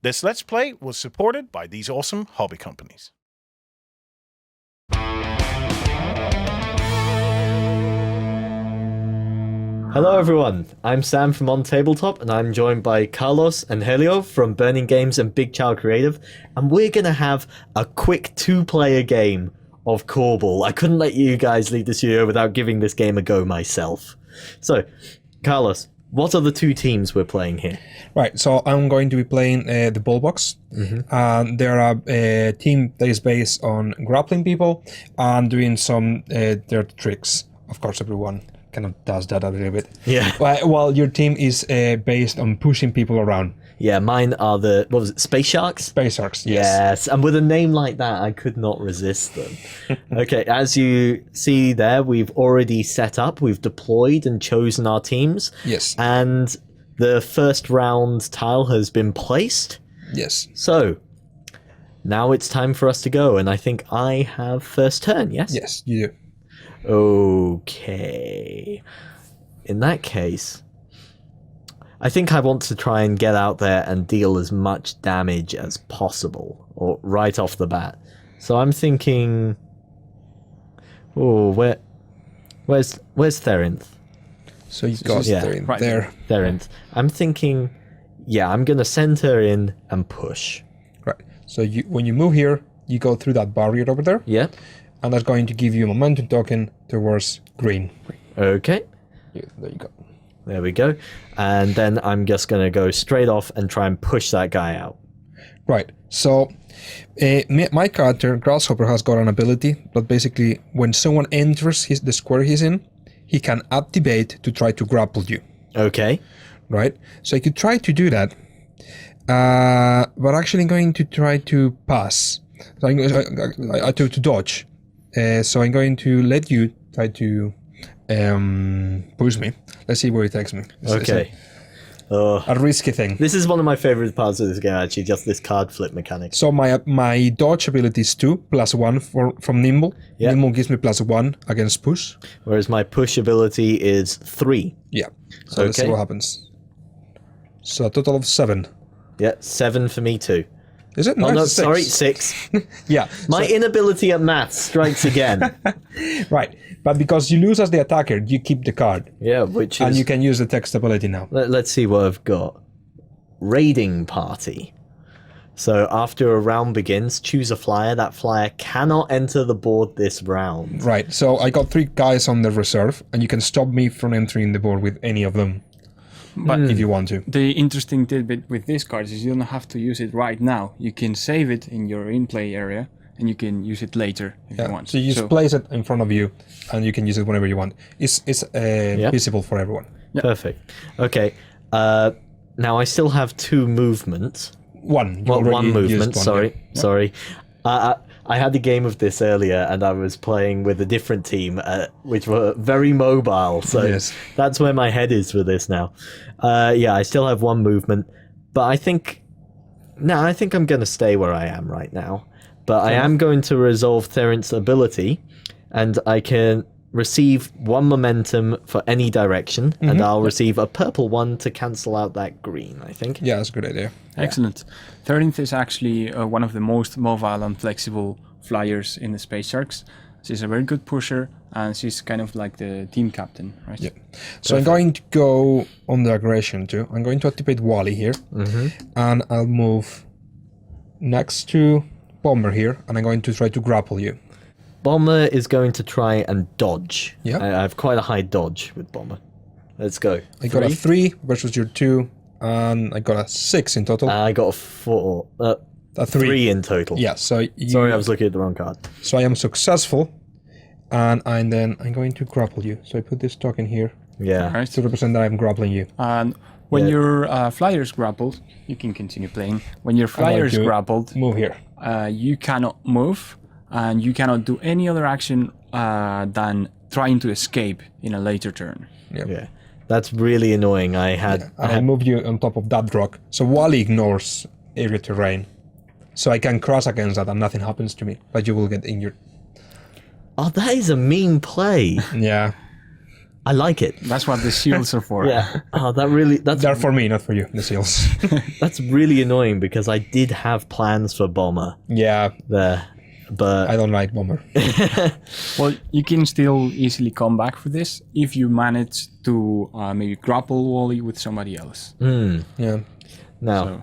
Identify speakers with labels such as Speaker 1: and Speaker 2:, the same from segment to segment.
Speaker 1: This Let's Play was supported by these awesome hobby companies.
Speaker 2: Hello everyone, I'm Sam from OnTableTop and I'm joined by Carlos and Helio from Burning Games and Big Child Creative, and we're going to have a quick two-player game of CoreBall. I couldn't let you guys leave the studio without giving this game a go myself. So, Carlos, what are the two teams we're playing here?
Speaker 3: Right, so I'm going to be playing the ball box. They're a team that is based on grappling people and doing some dirty tricks. Of course, everyone kind of does that a little bit.
Speaker 2: Yeah.
Speaker 3: While your team is based on pushing people around.
Speaker 2: Yeah, mine are the, what was it, Space Sharks?
Speaker 3: Space Sharks, yes.
Speaker 2: Yes, and with a name like that, I could not resist them. Okay, as you see there, we've already set up, we've deployed and chosen our teams.
Speaker 3: Yes.
Speaker 2: And the first round tile has been placed.
Speaker 3: Yes.
Speaker 2: So, now it's time for us to go, and I think I have first turn, yes?
Speaker 3: Yes, you do.
Speaker 2: Okay. In that case, I think I want to try and get out there and deal as much damage as possible, or right off the bat. So I'm thinking, oh, where's Therinth?
Speaker 3: So you got Therinth
Speaker 4: right
Speaker 3: there.
Speaker 2: Therinth. I'm thinking, yeah, I'm gonna send her in and push.
Speaker 3: Right. So when you move here, you go through that barrier over there.
Speaker 2: Yeah.
Speaker 3: And that's going to give you a momentum token towards green.
Speaker 2: Okay.
Speaker 3: There you go.
Speaker 2: There we go. And then I'm just going to go straight off and try and push that guy out.
Speaker 3: Right. So my character, Grasshopper, has got an ability that basically when someone enters the square he's in, he can activate to try to grapple you.
Speaker 2: Okay.
Speaker 3: Right. So I could try to do that. But actually I'm going to try to pass. So I'm going to dodge. So I'm going to let you try to push me. Let's see where it takes me.
Speaker 2: Okay.
Speaker 3: A risky thing.
Speaker 2: This is one of my favorite parts of this game, actually, just this card flip mechanic.
Speaker 3: So my dodge ability is 2 +1 from Nimble.
Speaker 2: Yeah.
Speaker 3: Nimble gives me +1 against push.
Speaker 2: Whereas my push ability is 3.
Speaker 3: Yeah. So let's see what happens. So a total of 7.
Speaker 2: Yeah, 7 for me too.
Speaker 3: Is it?
Speaker 2: Oh, no,
Speaker 3: it's 6.
Speaker 2: sorry, 6.
Speaker 3: Yeah.
Speaker 2: My inability at maths strikes again.
Speaker 3: Right. But because you lose as the attacker, you keep the card.
Speaker 2: Yeah, which is...
Speaker 3: And you can use the text ability now.
Speaker 2: Let's see what I've got. Raiding Party. So after a round begins, choose a flyer. That flyer cannot enter the board this round.
Speaker 3: Right. So I got 3 guys on the reserve, and you can stop me from entering the board with any of them. But if you want to.
Speaker 4: The interesting tidbit with these cards is you don't have to use it right now. You can save it in your in-play area, and you can use it later if you want.
Speaker 3: So you just place it in front of you, and you can use it whenever you want. It's visible for everyone.
Speaker 2: Yep. Perfect. Okay. Now I still have 2 movements.
Speaker 3: One
Speaker 2: movement. Sorry.
Speaker 3: Yeah.
Speaker 2: Sorry. I had a game of this earlier, and I was playing with a different team, which were very mobile. So
Speaker 3: yes.
Speaker 2: That's where my head is for this now. Yeah, I still have 1 movement, but I think I'm going to stay where I am right now. But I am going to resolve Therinth's ability, and I can receive 1 momentum for any direction, and I'll receive a purple 1 to cancel out that green, I think.
Speaker 3: Yeah, that's a good idea.
Speaker 4: Excellent. Therinth is actually one of the most mobile and flexible flyers in the Space Sharks. She's a very good pusher, and she's kind of like the team captain, right?
Speaker 3: Yeah. So I'm going to go on the aggression too. I'm going to activate Wally here, and I'll move next to Bomber here, and I'm going to try to grapple you.
Speaker 2: Bomber is going to try and dodge.
Speaker 3: Yeah.
Speaker 2: I have quite a high dodge with Bomber. Let's go.
Speaker 3: I got a 3 versus your 2, and I got a 6 in total.
Speaker 2: I got a 4. A 3 in total.
Speaker 3: Yeah, so
Speaker 2: Sorry, I was looking at the wrong card.
Speaker 3: So I am successful, and then I'm going to grapple you. So I put this token here
Speaker 2: Yeah.
Speaker 4: Right.
Speaker 3: to represent that I'm grappling you.
Speaker 4: And when your flyer's grappled, you can continue playing. When your flyer's grappled,
Speaker 3: Move here.
Speaker 4: you cannot move, and you cannot do any other action than trying to escape in a later turn.
Speaker 2: Yeah. That's really annoying.
Speaker 3: I moved you on top of that rock. So Wally ignores area terrain. So I can cross against that and nothing happens to me, but you will get injured.
Speaker 2: Oh, that is a mean play.
Speaker 3: Yeah.
Speaker 2: I like it.
Speaker 4: That's what the shields are for.
Speaker 2: Yeah. Oh, that's
Speaker 3: They're for me, not for you, the seals.
Speaker 2: that's really annoying because I did have plans for Bomber
Speaker 3: Yeah,
Speaker 2: there, but
Speaker 3: I don't like Bomber.
Speaker 4: Well, you can still easily come back for this if you manage to maybe grapple Wally with somebody else.
Speaker 3: Yeah.
Speaker 2: now
Speaker 4: So,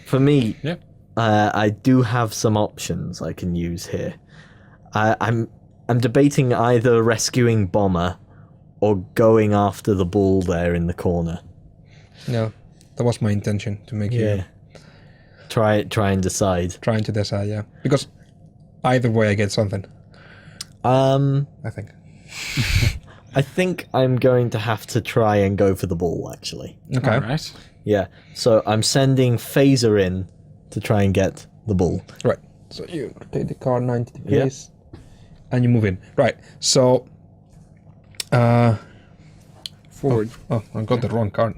Speaker 2: for me,
Speaker 4: yeah.
Speaker 2: I do have some options I can use here. I'm debating either rescuing Bomber or going after the ball there in the corner.
Speaker 3: No, that was my intention to make you
Speaker 2: Try and decide.
Speaker 3: trying to decide. Yeah, because either way I get something. I think.
Speaker 2: I think I'm going to have to try and go for the ball, actually.
Speaker 3: Okay.
Speaker 4: All right.
Speaker 2: Yeah, so I'm sending Phaser in to try and get the ball.
Speaker 3: Right. So you rotate the card 90 degrees, and you move in. Right. So.
Speaker 4: Forward.
Speaker 3: Oh, I got the wrong card.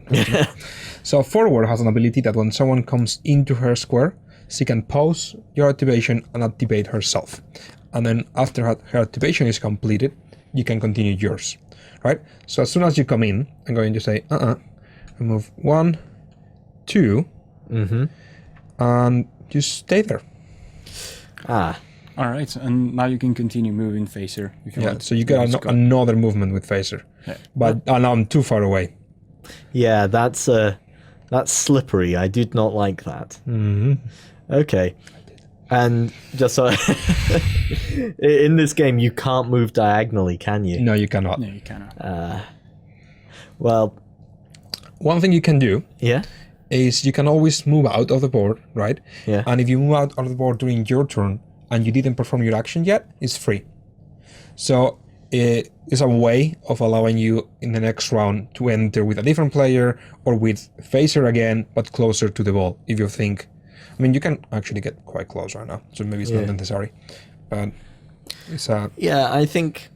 Speaker 3: So forward has an ability that when someone comes into her square, she can pause your activation and activate herself. And then after her activation is completed, you can continue yours. Right? So as soon as you come in, I'm going to say, move 1, 2, and just stay there.
Speaker 2: Ah,
Speaker 4: All right, and now you can continue moving Phaser. If you
Speaker 3: Yeah,
Speaker 4: want.
Speaker 3: so you get another movement with Phaser.
Speaker 4: Yeah.
Speaker 3: But now I'm too far away.
Speaker 2: yeah, that's slippery. I did not like that. Okay. And just so in this game, you can't move diagonally, can you?
Speaker 3: No, you cannot.
Speaker 4: No, you cannot.
Speaker 2: Well,
Speaker 3: One thing you can do
Speaker 2: yeah.
Speaker 3: is you can always move out of the board, right?
Speaker 2: Yeah.
Speaker 3: And if you move out of the board during your turn and you didn't perform your action yet, it's free. So it is a way of allowing you in the next round to enter with a different player or with Phaser again, but closer to the ball. If you think, I mean, you can actually get quite close right now, so maybe it's not necessary. But it's a
Speaker 2: Yeah, I think.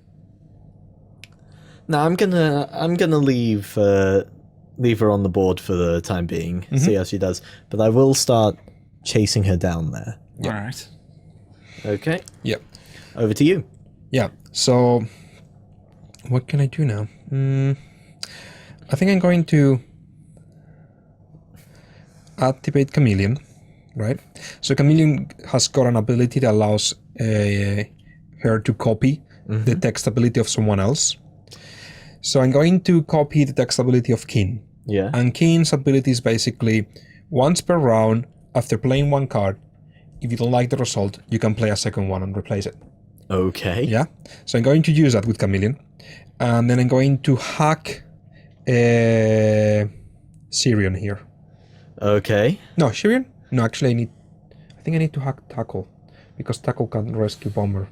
Speaker 2: No, I'm gonna leave her on the board for the time being. See how she does, but I will start chasing her down there.
Speaker 4: All right.
Speaker 2: Okay,
Speaker 3: yeah.
Speaker 2: over to you.
Speaker 3: Yeah, so what can I do now? I think I'm going to activate Chameleon, right? So Chameleon has got an ability that allows her to copy the text ability of someone else. So I'm going to copy the text ability of Keen.
Speaker 2: Yeah.
Speaker 3: And Keen's ability is basically once per round, after playing one card, if you don't like the result, you can play a second one and replace it.
Speaker 2: Okay.
Speaker 3: Yeah. So I'm going to use that with Chameleon. And then I'm going to hack Sirion here.
Speaker 2: Okay.
Speaker 3: No, Sirion? No, actually I think I need to hack Tackle. Because Tackle can rescue Bomber.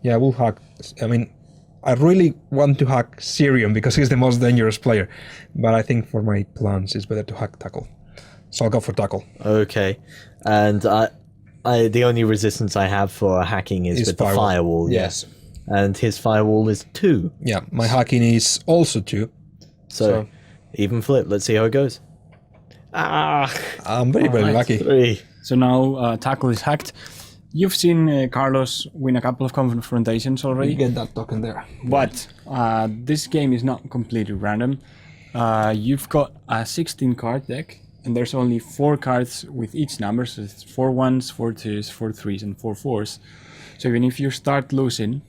Speaker 3: Yeah, I will hack. I mean, I really want to hack Sirion because he's the most dangerous player. But I think for my plans, it's better to hack Tackle. So I'll go for Tackle.
Speaker 2: Okay. And the only resistance I have for hacking is with the firewall.
Speaker 3: Yes.
Speaker 2: And his firewall is 2.
Speaker 3: Yeah, my hacking is also 2.
Speaker 2: So even flip. Let's see how it goes. Ah,
Speaker 3: I'm very, very lucky.
Speaker 2: 3.
Speaker 4: So now Tackle is hacked. You've seen Carlos win a couple of confrontations already.
Speaker 3: Get that token there.
Speaker 4: But this game is not completely random. You've got a 16 card deck, and there's only 4 cards with each number, so it's 4 1s, 4 2s, 4 3s, and 4 4s. So even if you start losing,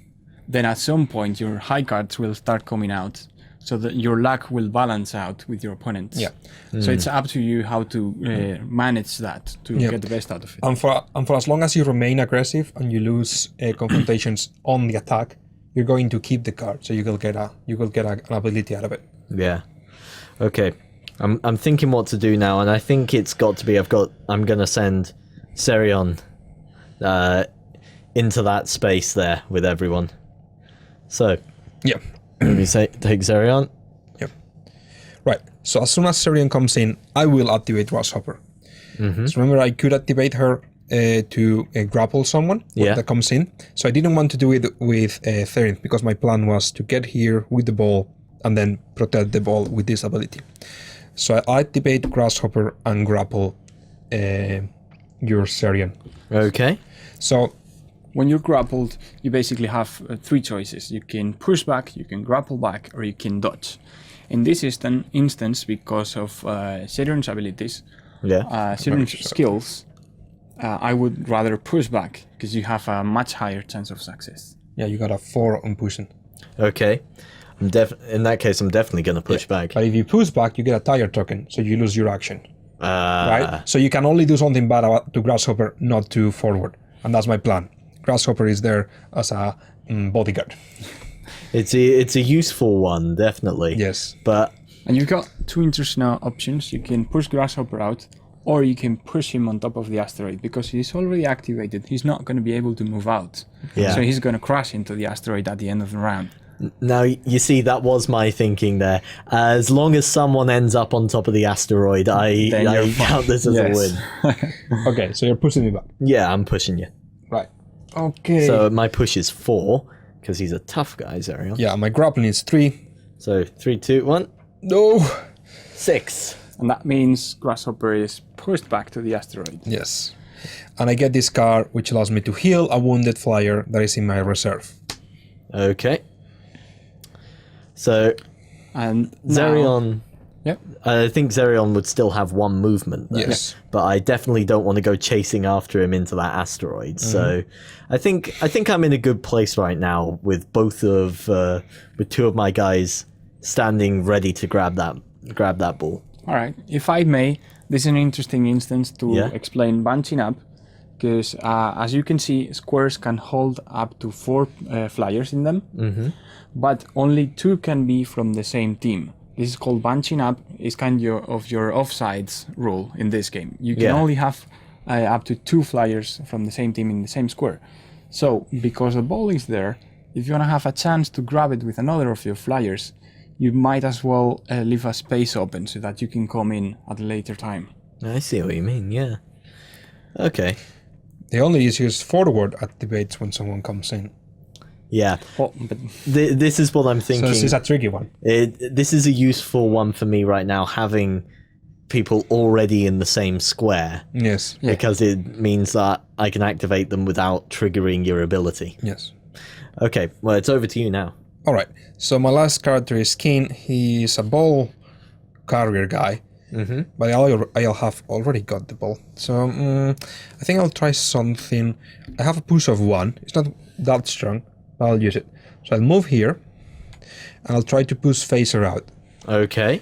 Speaker 4: then at some point your high cards will start coming out, so that your luck will balance out with your opponents.
Speaker 3: Yeah.
Speaker 4: So it's up to you how to manage that to get the best out of it.
Speaker 3: And for as long as you remain aggressive and you lose confrontations on the attack, you're going to keep the card, so you will get an ability out of it.
Speaker 2: Yeah. Okay. I'm thinking what to do now, and I think it's got to be I'm gonna send Serion into that space there with everyone. So
Speaker 3: Yeah.
Speaker 2: let me take Serion.
Speaker 3: Yep. Right. So as soon as Sirion comes in, I will activate Grasshopper. So remember, I could activate her to grapple someone that comes in. So I didn't want to do it with Therinth because my plan was to get here with the ball and then protect the ball with this ability. So I activate Grasshopper and grapple your Sirion.
Speaker 2: Okay.
Speaker 3: So
Speaker 4: when you're grappled, you basically have three choices. You can push back, you can grapple back, or you can dodge. In this instance, because of Saturn's abilities, Saturn's skills, I would rather push back because you have a much higher chance of success.
Speaker 3: Yeah, you got a 4 on pushing.
Speaker 2: Okay. In that case, I'm definitely going to push back.
Speaker 3: But if you push back, you get a tire token, so you lose your action. Right? So you can only do something bad to Grasshopper, not to forward. And that's my plan. Grasshopper is there as a bodyguard.
Speaker 2: It's a useful one, definitely.
Speaker 3: Yes.
Speaker 4: And you've got two interesting options. You can push Grasshopper out, or you can push him on top of the asteroid, because he's already activated. He's not going to be able to move out.
Speaker 2: Yeah.
Speaker 4: So he's going to crash into the asteroid at the end of the round.
Speaker 2: Now, you see, that was my thinking there. As long as someone ends up on top of the asteroid, I count this as a win.
Speaker 3: Okay, so you're pushing me back.
Speaker 2: Yeah, I'm pushing you.
Speaker 3: Right. Okay.
Speaker 2: So my push is 4, because he's a tough guy, Zerion.
Speaker 3: Yeah, my grappling is 3.
Speaker 2: So 3, 2, 1.
Speaker 3: No.
Speaker 2: 6.
Speaker 4: And that means Grasshopper is pushed back to the asteroid.
Speaker 3: Yes. And I get this card, which allows me to heal a wounded flyer that is in my reserve.
Speaker 2: Okay. So,
Speaker 4: And
Speaker 2: Zerion...
Speaker 4: Yep.
Speaker 2: I think Zerion would still have 1 movement there,
Speaker 3: Yes.
Speaker 2: but I definitely don't want to go chasing after him into that asteroid. So I think I'm in a good place right now with with 2 of my guys standing ready to grab that ball.
Speaker 4: All right. If I may, this is an interesting instance to explain bunching up, because as you can see, squares can hold up to 4 flyers in them, but only 2 can be from the same team. This is called bunching up. It's kind of your offsides rule in this game. You can only have up to 2 flyers from the same team in the same square. So because the ball is there, if you want to have a chance to grab it with another of your flyers, you might as well leave a space open so that you can come in at a later time.
Speaker 2: I see what you mean, yeah. Okay.
Speaker 3: The only issue is forward activates when someone comes in.
Speaker 2: Yeah.
Speaker 4: Oh, but
Speaker 2: This is what I'm thinking.
Speaker 3: So this is a tricky one.
Speaker 2: This is a useful one for me right now, having people already in the same square.
Speaker 3: Yes.
Speaker 2: Because it means that I can activate them without triggering your ability.
Speaker 3: Yes.
Speaker 2: Okay, well, it's over to you now.
Speaker 3: All right. So my last character is Keen. He's a ball carrier guy. But I'll have already got the ball. So I think I'll try something. I have a push of 1. It's not that strong. I'll use it. So I'll move here, and I'll try to push Phaser out.
Speaker 2: Okay.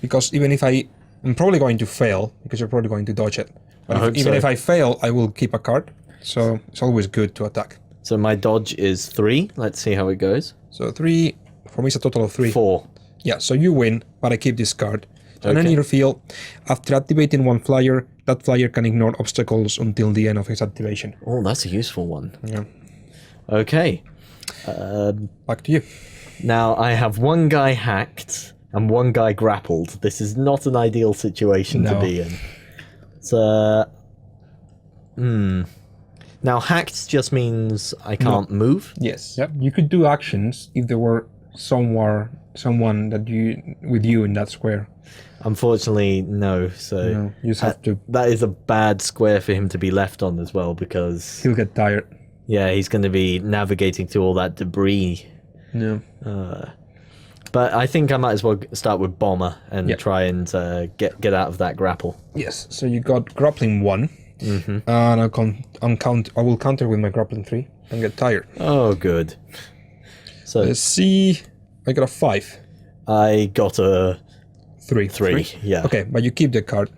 Speaker 3: Because even if I'm probably going to fail, because you're probably going to dodge it. But even if I fail, I will keep a card. So it's always good to attack.
Speaker 2: So my dodge is 3. Let's see how it goes.
Speaker 3: So 3, for me it's a total of 3.
Speaker 2: 4.
Speaker 3: Yeah, so you win, but I keep this card. And then you reveal, after activating 1 flyer, that flyer can ignore obstacles until the end of its activation.
Speaker 2: Oh, that's a useful one.
Speaker 3: Yeah.
Speaker 2: Okay.
Speaker 3: Back to you.
Speaker 2: Now, I have 1 guy hacked and 1 guy grappled. This is not an ideal situation to be in. So, Now, hacked just means I can't move?
Speaker 3: Yes. Yep. You could do actions if there were someone that with you in that square.
Speaker 2: Unfortunately, no. So
Speaker 3: No, you just have to.
Speaker 2: that is a bad square for him to be left on as well, because
Speaker 3: He'll get tired.
Speaker 2: yeah, he's going to be navigating through all that debris.
Speaker 3: Yeah.
Speaker 2: But I think I might as well start with Bomber and try and get out of that grapple.
Speaker 3: Yes. So you got grappling 1, and I will counter with my grappling 3 and get tired.
Speaker 2: Oh, good. So
Speaker 3: Let's see. I got a 5.
Speaker 2: I got a
Speaker 3: 3.
Speaker 2: 3. Yeah.
Speaker 3: Okay, but you keep the card.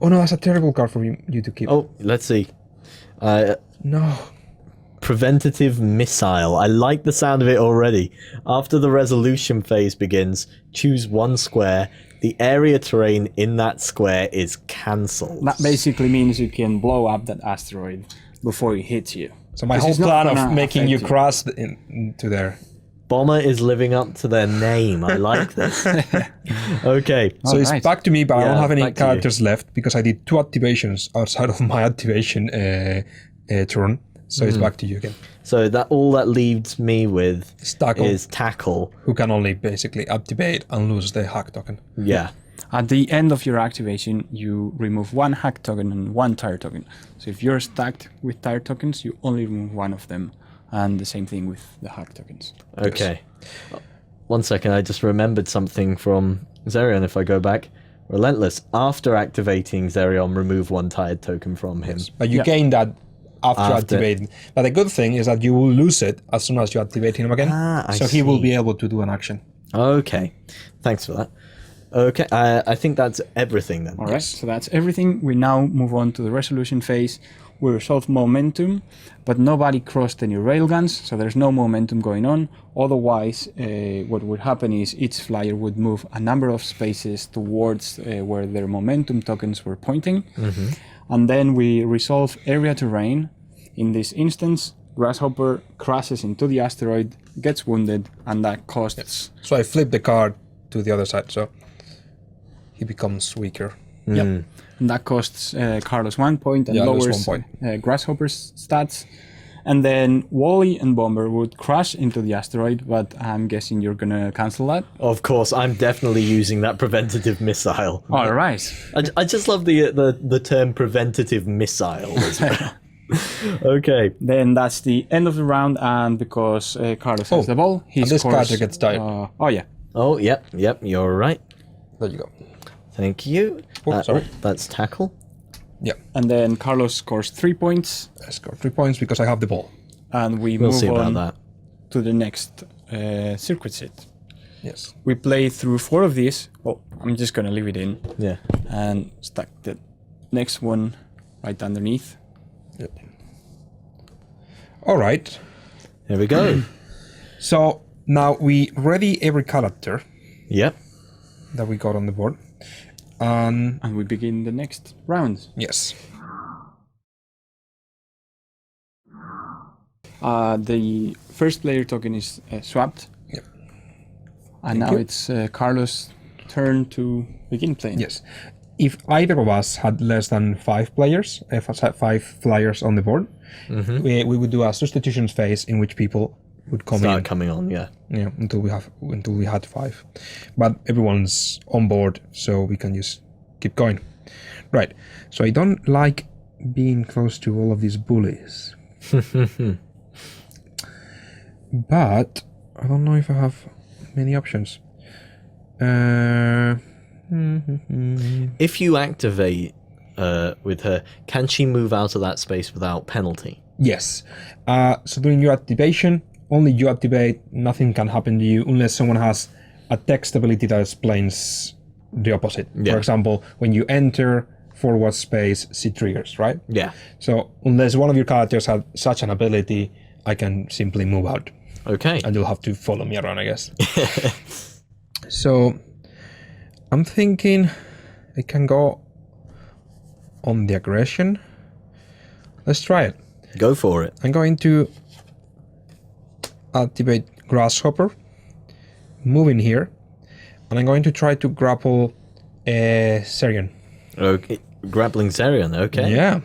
Speaker 3: Oh no, that's a terrible card for you to keep.
Speaker 2: Oh, let's see.
Speaker 3: No.
Speaker 2: Preventative missile. I like the sound of it already. After the resolution phase begins, choose 1 square. The area terrain in that square is cancelled.
Speaker 4: that basically means you can blow up that asteroid before it hits you.
Speaker 3: So my
Speaker 4: This
Speaker 3: whole
Speaker 4: is not
Speaker 3: plan
Speaker 4: gonna
Speaker 3: of making you
Speaker 4: affect
Speaker 3: cross into there.
Speaker 2: Bomber is living up to their name. I like this. Okay.
Speaker 3: So it's
Speaker 4: Alright.
Speaker 3: back to me, but I don't have any
Speaker 2: back to you.
Speaker 3: characters left because I did 2 activations outside of my activation turn. So it's back to you again.
Speaker 2: So all that leaves me with
Speaker 3: Tackle,
Speaker 2: is Tackle.
Speaker 3: who can only basically activate and lose the hack token.
Speaker 2: Yeah.
Speaker 4: At the end of your activation, you remove 1 hack token and 1 tire token. So if you're stacked with tire tokens, you only remove 1 of them. And the same thing with the hack tokens.
Speaker 2: Okay. One second, I just remembered something from Zerion if I go back. Relentless. After activating Zerion, remove 1 tired token from him.
Speaker 3: But you gain that after activating. But the good thing is that you will lose it as soon as you activate him again. So he will be able to do an action.
Speaker 2: Okay. Thanks for that. Okay, I think that's everything then.
Speaker 4: All right, so that's everything. We now move on to the resolution phase. We resolve momentum, but nobody crossed any railguns, so there's no momentum going on. Otherwise, what would happen is each flyer would move a number of spaces towards where their momentum tokens were pointing. And then we resolve area terrain. In this instance, Grasshopper crashes into the asteroid, gets wounded, and that costs...
Speaker 3: So I flip the card to the other side, so he becomes weaker.
Speaker 4: Yep. And that costs Carlos 1 point and lowers
Speaker 3: 1 point.
Speaker 4: Grasshopper's stats. And then Wally and Bomber would crash into the asteroid, but I'm guessing you're gonna cancel that.
Speaker 2: Of course, I'm definitely using that preventative missile.
Speaker 4: All right.
Speaker 2: I just love the term preventative missile as well. Okay.
Speaker 4: Then that's the end of the round, and because Carlos has the ball, he
Speaker 3: and this
Speaker 4: scores...
Speaker 3: character gets tired.
Speaker 4: Oh, yeah.
Speaker 2: Oh, yep, you're right.
Speaker 3: There you go.
Speaker 2: Thank you.
Speaker 3: Sorry.
Speaker 2: That's tackle.
Speaker 3: Yeah.
Speaker 4: And then Carlos scores 3 points,
Speaker 3: I score 3 points because I have the ball.
Speaker 4: and we
Speaker 2: We'll
Speaker 4: move
Speaker 2: see about
Speaker 4: on
Speaker 2: that.
Speaker 4: to the next circuit set.
Speaker 3: Yes.
Speaker 4: We play through 4 of these. Well, I'm just gonna leave it in
Speaker 2: Yeah.
Speaker 4: and stack the next one right underneath.
Speaker 3: Yep. All right.
Speaker 2: Here we go.
Speaker 3: So now we ready every character
Speaker 2: Yep.
Speaker 3: that we got on the board.
Speaker 4: And we begin the next round.
Speaker 3: Yes.
Speaker 4: The first player token is swapped.
Speaker 3: Yep.
Speaker 4: And now
Speaker 3: you.
Speaker 4: it's Carlos' turn to begin playing.
Speaker 3: Yes. If either of us had less than 5 players, if us had 5 flyers on the board, we would do a substitutions phase in which people would come
Speaker 2: Start
Speaker 3: in.
Speaker 2: coming on, yeah.
Speaker 3: Yeah, until we had 5. But everyone's on board, so we can just keep going. Right. So I don't like being close to all of these bullies. But I don't know if I have many options.
Speaker 2: If you activate with her, can she move out of that space without penalty?
Speaker 3: Yes. So during your activation, only you activate, nothing can happen to you unless someone has a text ability that explains the opposite.
Speaker 2: Yeah.
Speaker 3: For example, when you enter forward space, see triggers, right?
Speaker 2: Yeah.
Speaker 3: So unless one of your characters has such an ability, I can simply move out.
Speaker 2: Okay.
Speaker 3: And you'll have to follow me around, I guess. So I'm thinking I can go on the aggression. Let's try it.
Speaker 2: Go for it.
Speaker 3: I'm going to activate Grasshopper, move in here, and I'm going to try to grapple Zerion.
Speaker 2: Okay. Grappling Zerion, okay.
Speaker 3: Yeah.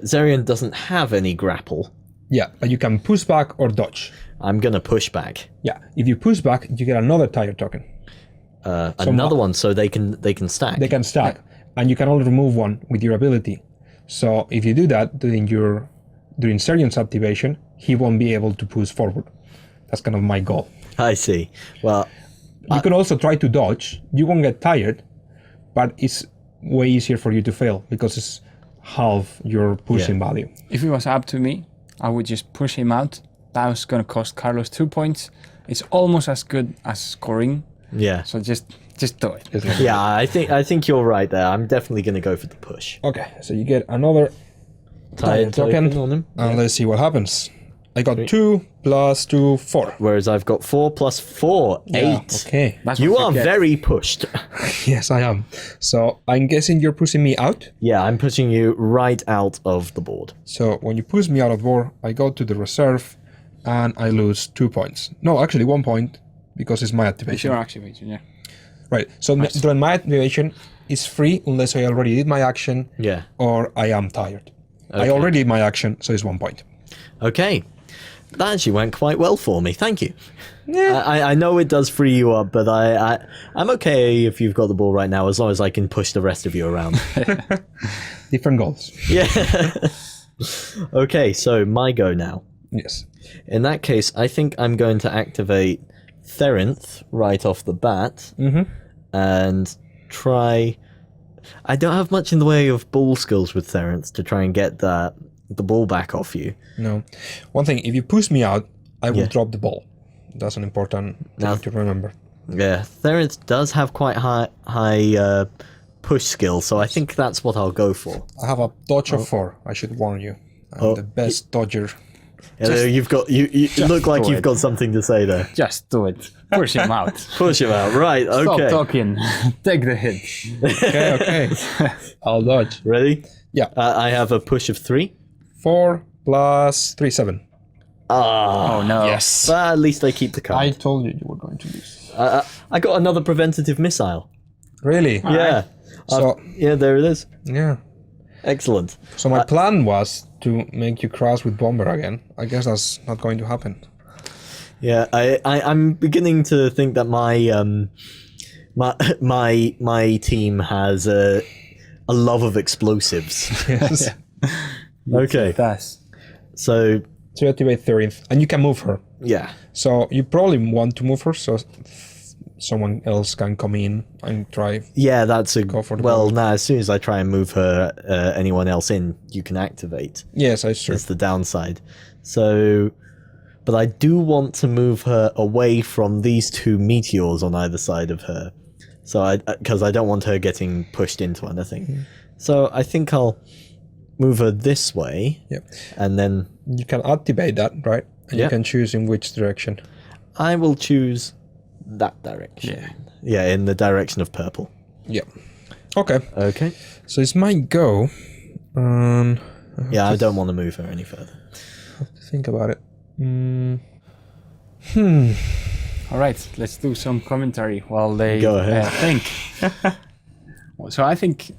Speaker 2: Zerion doesn't have any grapple.
Speaker 3: Yeah, but you can push back or dodge.
Speaker 2: I'm gonna push back.
Speaker 3: Yeah, if you push back, you get another tire token.
Speaker 2: Another one, so they can stack.
Speaker 3: They can stack, and you can only remove one with your ability. So if you do that during Zerion's activation, he won't be able to push forward. That's kind of my goal.
Speaker 2: I see. Well,
Speaker 3: You can also try to dodge. You won't get tired, but it's way easier for you to fail because it's half your pushing value.
Speaker 4: If it was up to me, I would just push him out. That was going to cost Carlos 2 points. It's almost as good as scoring.
Speaker 2: yeah.
Speaker 4: So just do it.
Speaker 2: Yeah, I think you're right there. I'm definitely gonna go for the push.
Speaker 3: Okay, so you get another
Speaker 2: Tire token on him.
Speaker 3: and let's see what happens. I got 2 plus 2, 4.
Speaker 2: Whereas I've got 4 plus 4, 8.
Speaker 3: Yeah, okay.
Speaker 4: That's
Speaker 2: You
Speaker 4: what
Speaker 2: are
Speaker 4: get.
Speaker 2: very pushed.
Speaker 3: Yes, I am. So I'm guessing you're pushing me out.
Speaker 2: Yeah, I'm pushing you right out of the board.
Speaker 3: So when you push me out of board, I go to the reserve and I lose 2 points. No, actually 1 point because it's my
Speaker 4: It's
Speaker 3: activation.
Speaker 4: your activation, yeah.
Speaker 3: Right. So during my activation, it's free unless I already did my action
Speaker 2: Yeah.
Speaker 3: or I am tired. I already did my action, so it's 1 point.
Speaker 2: Okay. That actually went quite well for me. Thank you. Yeah. I know it does free you up, but I'm okay if you've got the ball right now, as long as I can push the rest of you around.
Speaker 3: Different goals.
Speaker 2: Yeah. Okay, so my go now.
Speaker 3: Yes.
Speaker 2: In that case, I think I'm going to activate Therinth right off the bat and try... I don't have much in the way of ball skills with Therinth to try and get the ball back off you.
Speaker 3: No. One thing, if you push me out, I will
Speaker 2: Yeah.
Speaker 3: drop the ball. That's an important thing to remember.
Speaker 2: Yeah, Therinth does have quite high push skill, so I think that's what I'll go for.
Speaker 3: I have a dodge of 4, I should warn you. I'm the best dodger.
Speaker 2: You've got you look like
Speaker 4: do
Speaker 2: you've
Speaker 4: it.
Speaker 2: got something to say there.
Speaker 4: Just do it. Push him out.
Speaker 2: Push him out, right? Okay.
Speaker 4: Stop talking. Take the hit.
Speaker 3: Okay. I'll dodge.
Speaker 2: Ready?
Speaker 3: Yeah.
Speaker 2: I have a push of 3.
Speaker 3: 4 plus 3, 7.
Speaker 2: Ah,
Speaker 4: Oh no.
Speaker 3: Yes.
Speaker 2: but at least I keep the
Speaker 3: I
Speaker 2: card.
Speaker 3: told you were going to lose.
Speaker 2: I got another preventative missile.
Speaker 3: Really?
Speaker 2: Yeah.
Speaker 3: So,
Speaker 2: Yeah, there it is.
Speaker 3: yeah.
Speaker 2: Excellent.
Speaker 3: So my plan was to make you cross with Bomber again. I guess that's not going to happen.
Speaker 2: Yeah, I'm beginning to think that my team has a love of explosives.
Speaker 3: Yes.
Speaker 2: Okay,
Speaker 4: That's
Speaker 2: so
Speaker 3: To activate 13th, and you can move her.
Speaker 2: yeah,
Speaker 3: So you probably want to move her so someone else can come in and try.
Speaker 2: yeah, that's a
Speaker 3: Go for the
Speaker 2: well.
Speaker 3: ball.
Speaker 2: Now, as soon as I try and move her, anyone else in, you can activate.
Speaker 3: Yes, that's true.
Speaker 2: It's the downside. So, but I do want to move her away from these 2 meteors on either side of her. So because I don't want her getting pushed into anything. So I think I'll move her this way,
Speaker 3: Yeah.
Speaker 2: and then
Speaker 3: You can activate that, right? And
Speaker 2: Yeah.
Speaker 3: you can choose in which direction.
Speaker 2: I will choose that direction. Yeah, in the direction of purple.
Speaker 3: Yeah. Okay.
Speaker 2: Okay.
Speaker 3: So it's my go.
Speaker 2: Yeah, I don't want to move her any further.
Speaker 3: Think about it.
Speaker 4: all right. Let's do some commentary while they
Speaker 2: Go ahead.
Speaker 4: think. So I think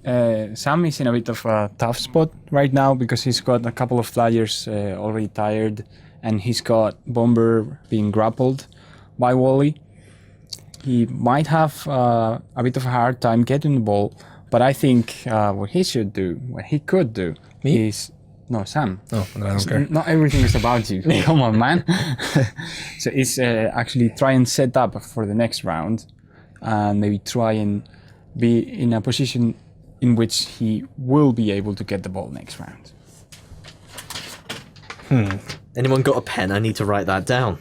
Speaker 4: Sam is in a bit of a tough spot right now because he's got a couple of flyers already tired, and he's got Bomber being grappled by Wally. He might have a bit of a hard time getting the ball, but I think what he should do, what he could do,
Speaker 3: Me?
Speaker 4: is no Sam.
Speaker 3: Oh, I don't care.
Speaker 4: Not everything is about you. Come on, man. So it's actually try and set up for the next round, and maybe try and be in a position in which he will be able to get the ball next round.
Speaker 2: Anyone got a pen? I need to write that down.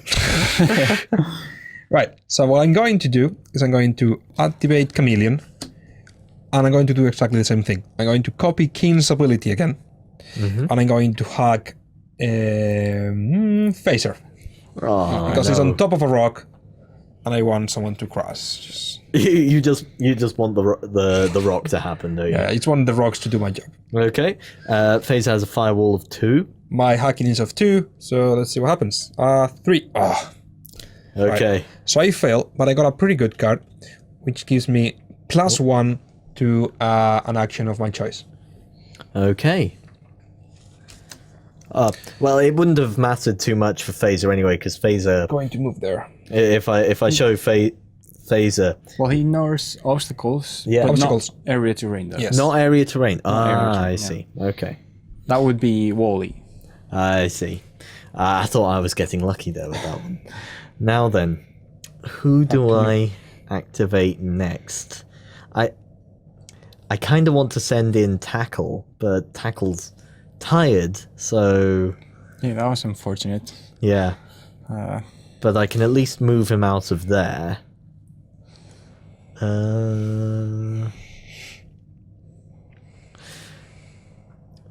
Speaker 3: Right. So what I'm going to do is I'm going to activate Chameleon, and I'm going to do exactly the same thing. I'm going to copy Keen's ability again, and I'm going to hack Phaser
Speaker 2: Oh,
Speaker 3: because he's
Speaker 2: no.
Speaker 3: on top of a rock, and I want someone to cross. Just,
Speaker 2: you just want the rock to happen, do you?
Speaker 3: yeah, it's one of the rocks to do my job.
Speaker 2: Okay. Phaser has a firewall of 2.
Speaker 3: My hacking is of 2, so let's see what happens. 3. Oh.
Speaker 2: Okay.
Speaker 3: Right. So I fail, but I got a pretty good card, which gives me +1 to an action of my choice.
Speaker 2: Okay. Well, it wouldn't have mattered too much for Phaser anyway, because Phaser,
Speaker 3: Going to move there.
Speaker 2: if I show Phaser,
Speaker 4: Well, he knows obstacles,
Speaker 2: Yeah.
Speaker 4: but
Speaker 3: Obstacles.
Speaker 4: not area terrain though.
Speaker 3: Yes.
Speaker 2: not area terrain.
Speaker 4: area terrain,
Speaker 2: I
Speaker 4: yeah.
Speaker 2: see. Okay.
Speaker 4: That would be Wally.
Speaker 2: I see. I thought I was getting lucky there with that one. Now then, who do I activate next? I kind of want to send in Tackle, but Tackle's tired, so
Speaker 4: Yeah, that was unfortunate.
Speaker 2: yeah.
Speaker 4: Uh,
Speaker 2: But I can at least move him out of there.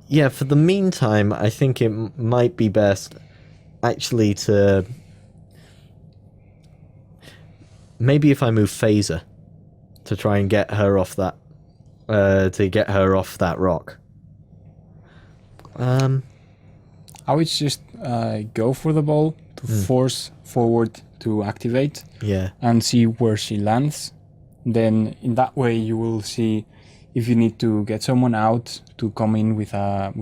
Speaker 2: Yeah, for the meantime, I think it might be best actually to... Maybe if I move Phaser to try and get her off that... to get her off that rock.
Speaker 4: I would just go for the ball to force forward to activate
Speaker 2: Yeah.
Speaker 4: and see where she lands. Then in that way you will see if you need to get someone out to come in with